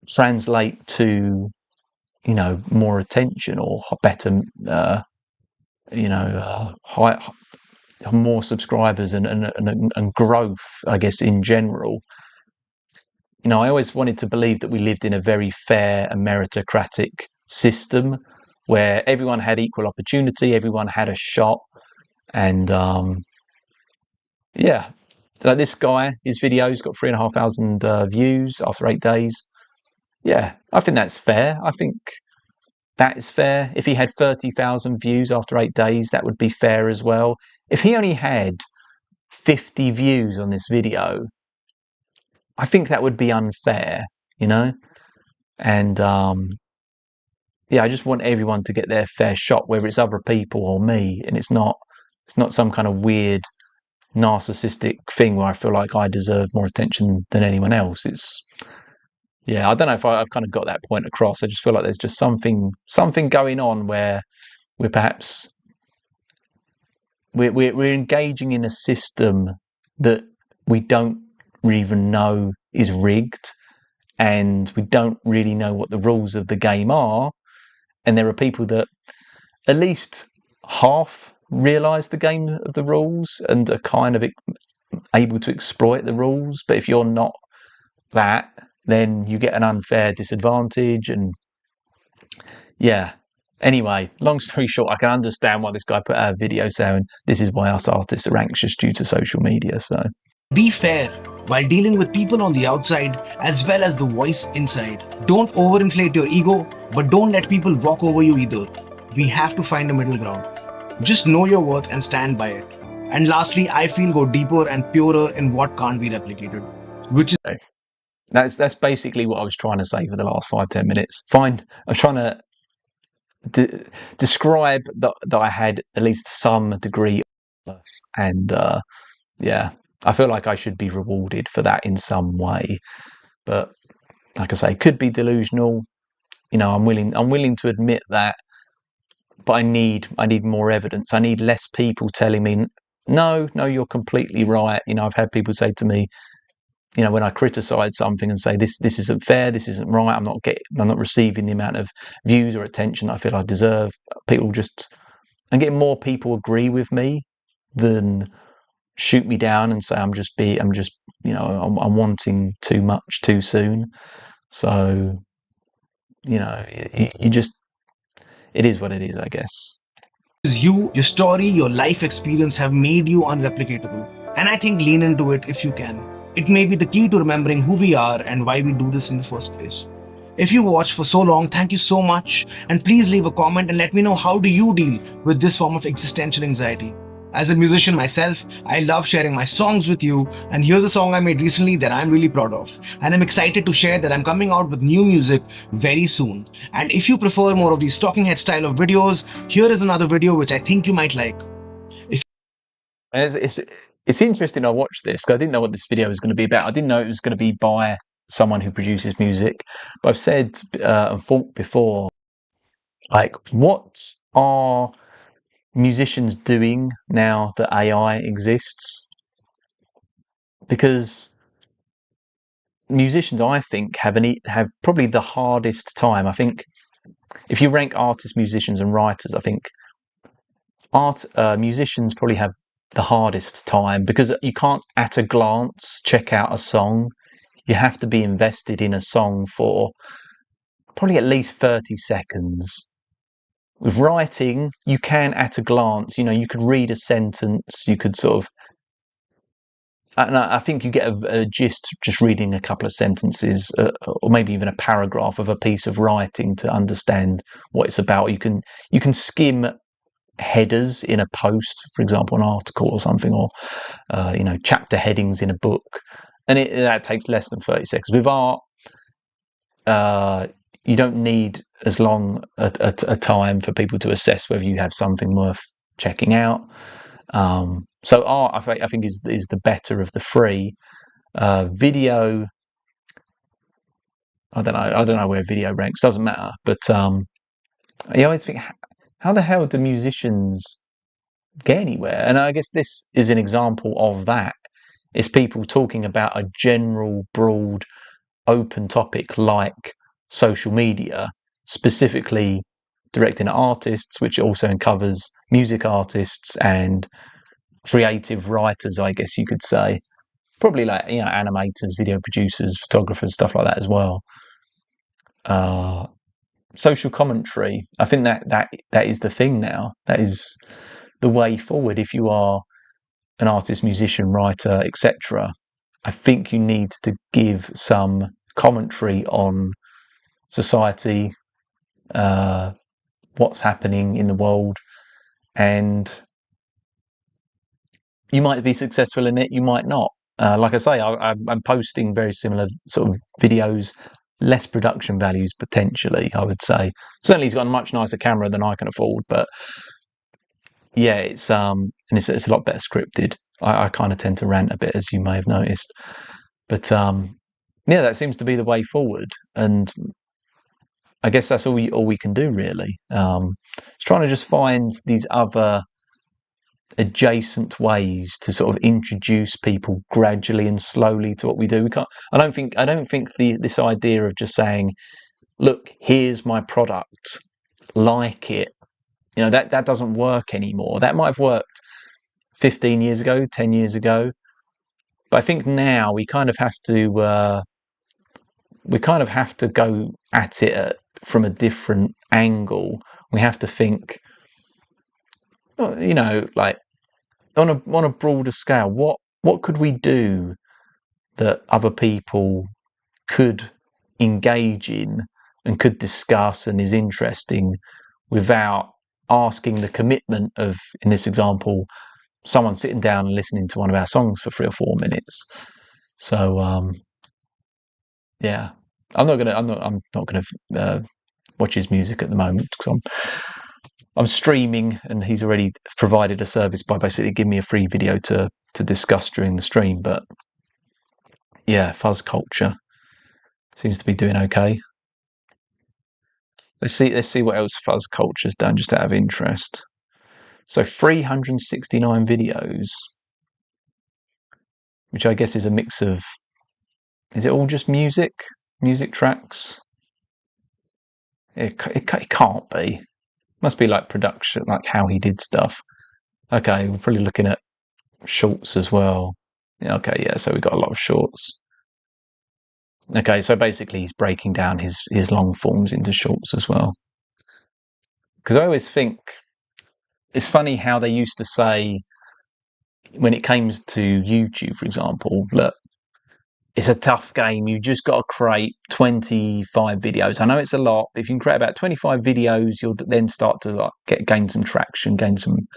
translate to more attention or better, more subscribers and growth, I guess, in general. I always wanted to believe that we lived in a very fair and meritocratic system where everyone had equal opportunity, everyone had a shot, and like this guy, his video's got 3,500 views after 8 days. Yeah, I think that's fair. I think that is fair. If he had 30,000 views after 8 days, that would be fair as well. If he only had 50 views on this video, I think that would be unfair, And I just want everyone to get their fair shot, whether it's other people or me, and it's not some kind of weird narcissistic thing where I feel like I deserve more attention than anyone else. I don't know if I've kind of got that point across. I just feel like there's just something going on where we're perhaps we're engaging in a system that we don't even know is rigged, and we don't really know what the rules of the game are. And there are people that at least half realize the game of the rules and are kind of able to exploit the rules. But if you're not that, then you get an unfair disadvantage. And anyway, long story short, I can understand why this guy put out a video saying this is why us artists are anxious due to social media. So
be fair while dealing with people on the outside as well as the voice inside. Don't overinflate your ego, but don't let people walk over you either. We have to find a middle ground. Just know your worth and stand by it. And lastly, I feel go deeper and purer in what can't be replicated, which is
that's basically what I was trying to say for the last 5-10 minutes. I was trying to describe that I had at least some degree of, and I feel like I should be rewarded for that in some way. But like I say, could be delusional. I'm willing to admit that, but I need more evidence. I need less people telling me, no, you're completely right. I've had people say to me, when I criticize something and say this isn't fair, this isn't right, I'm not receiving the amount of views or attention I feel I deserve. I'm getting more people agree with me than shoot me down and say I'm wanting too much too soon. So you just, it is what it is, I guess.
Your story, your life experience have made you unreplicatable. And I think lean into it if you can. It may be the key to remembering who we are and why we do this in the first place. If you watched for so long, thank you so much. And please leave a comment and let me know how do you deal with this form of existential anxiety. As a musician myself, I love sharing my songs with you, and here's a song I made recently that I'm really proud of. And I'm excited to share that I'm coming out with new music very soon. And if you prefer more of these talking head style of videos, here is another video which I think you might like.
It's interesting. I watched this because I didn't know what this video was going to be about. I didn't know it was going to be by someone who produces music. But I've said and thought before, like, what are musicians doing now that AI exists? Because musicians, I think, have probably the hardest time. I think if you rank artists, musicians, and writers, I think musicians probably have the hardest time because you can't, at a glance, check out a song. You have to be invested in a song for probably at least 30 seconds. With writing, you can, at a glance, you could read a sentence, you could sort of, and I think you get a gist just reading a couple of sentences, or maybe even a paragraph of a piece of writing to understand what it's about. You can skim headers in a post, for example, an article or something, or chapter headings in a book, and that takes less than 30 seconds. With art, you don't need as long a time for people to assess whether you have something worth checking out. So art, I think, is the better of the three. Video, I don't know where video ranks. Doesn't matter. But I always think, how the hell do musicians get anywhere? And I guess this is an example of that. It's people talking about a general, broad, open topic like social media, specifically directing at artists, which also covers music artists and creative writers, I guess you could say. Probably like, animators, video producers, photographers, stuff like that as well. Social commentary, I think that is the thing now. That is the way forward. If you are an artist, musician, writer, etc., I think you need to give some commentary on society, what's happening in the world, and you might be successful in it, you might not. Like I say, I'm posting very similar sort of videos, less production values potentially, I would say. Certainly he's got a much nicer camera than I can afford, but yeah, it's a lot better scripted. I kind of tend to rant a bit, as you may have noticed, but yeah, that seems to be the way forward, and I guess that's all we can do really. It's trying to just find these other adjacent ways to sort of introduce people gradually and slowly to what we do. We can't. I don't think this idea of just saying, "Look, here's my product, like it," that doesn't work anymore. That might have worked 15 years ago, 10 years ago, but I think now we kind of have to go at it from a different angle. We have to think, like on a broader scale. What could we do that other people could engage in and could discuss and is interesting without asking the commitment of, in this example, someone sitting down and listening to one of our songs for 3 or 4 minutes. So yeah, I'm not gonna watch his music at the moment because I'm streaming, and he's already provided a service by basically giving me a free video to discuss during the stream. But yeah, fuzz culture seems to be doing okay. Let's see what else fuzz culture's done, just out of interest. So 369 videos, which I guess is a mix of, is it all just music tracks? It can't be. Must be like production, like how he did stuff. Okay, we're probably looking at shorts as well. Yeah, okay, yeah, so we got a lot of shorts. Okay, so basically he's breaking down his long forms into shorts as well. Because I always think it's funny how they used to say, when it came to YouTube, for example, look, it's a tough game. You just got to create 25 videos. I know it's a lot, but if you can create about 25 videos, you'll then start to gain some traction, gain some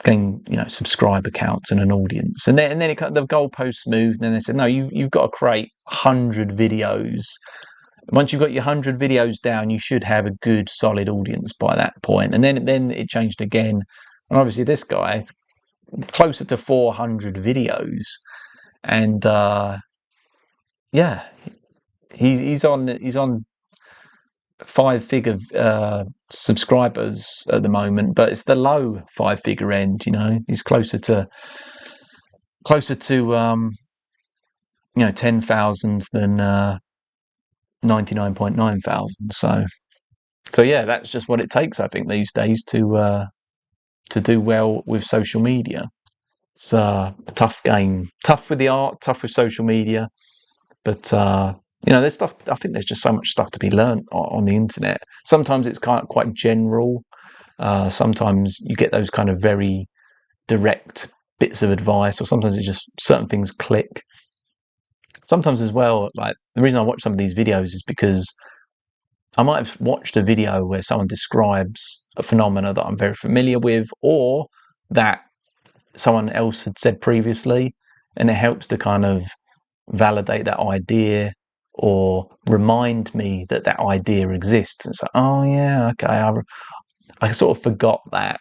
gain, subscriber counts and an audience, and then the goalposts moved, and then they said, no, you've got to create 100 videos. Once you've got your 100 videos down, you should have a good solid audience by that point. And then it changed again, and obviously this guy closer to 400 videos, and yeah, he's on 5-figure subscribers at the moment, but it's the low 5-figure end. He's closer to 10,000 than 99.9 thousand. So yeah, that's just what it takes, I think, these days to do well with social media. It's a tough game, tough with the art, tough with social media, but there's stuff. I think there's just so much stuff to be learned on the internet. Sometimes it's quite general. Sometimes you get those kind of very direct bits of advice, or sometimes it's just certain things click. Sometimes as well, like the reason I watch some of these videos is because I might have watched a video where someone describes a phenomena that I'm very familiar with, or that someone else had said previously, and it helps to kind of validate that idea or remind me that idea exists. It's like, oh yeah, okay, I sort of forgot that,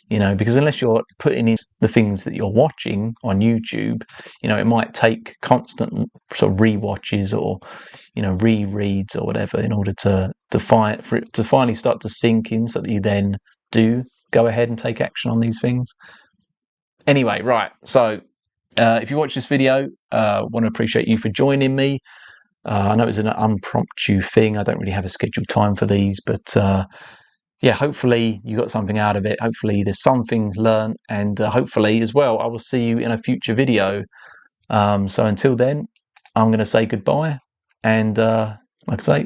because unless you're putting in the things that you're watching on YouTube, it might take constant sort of rewatches or rereads or whatever in order for it to finally start to sink in, so that you then do go ahead and take action on these things. Anyway, right, so if you watch this video, want to appreciate you for joining me. I know it's an impromptu thing. I don't really have a scheduled time for these, but yeah, hopefully you got something out of it. Hopefully there's something learned, and hopefully as well, I will see you in a future video. So until then, I'm going to say goodbye, and like I say,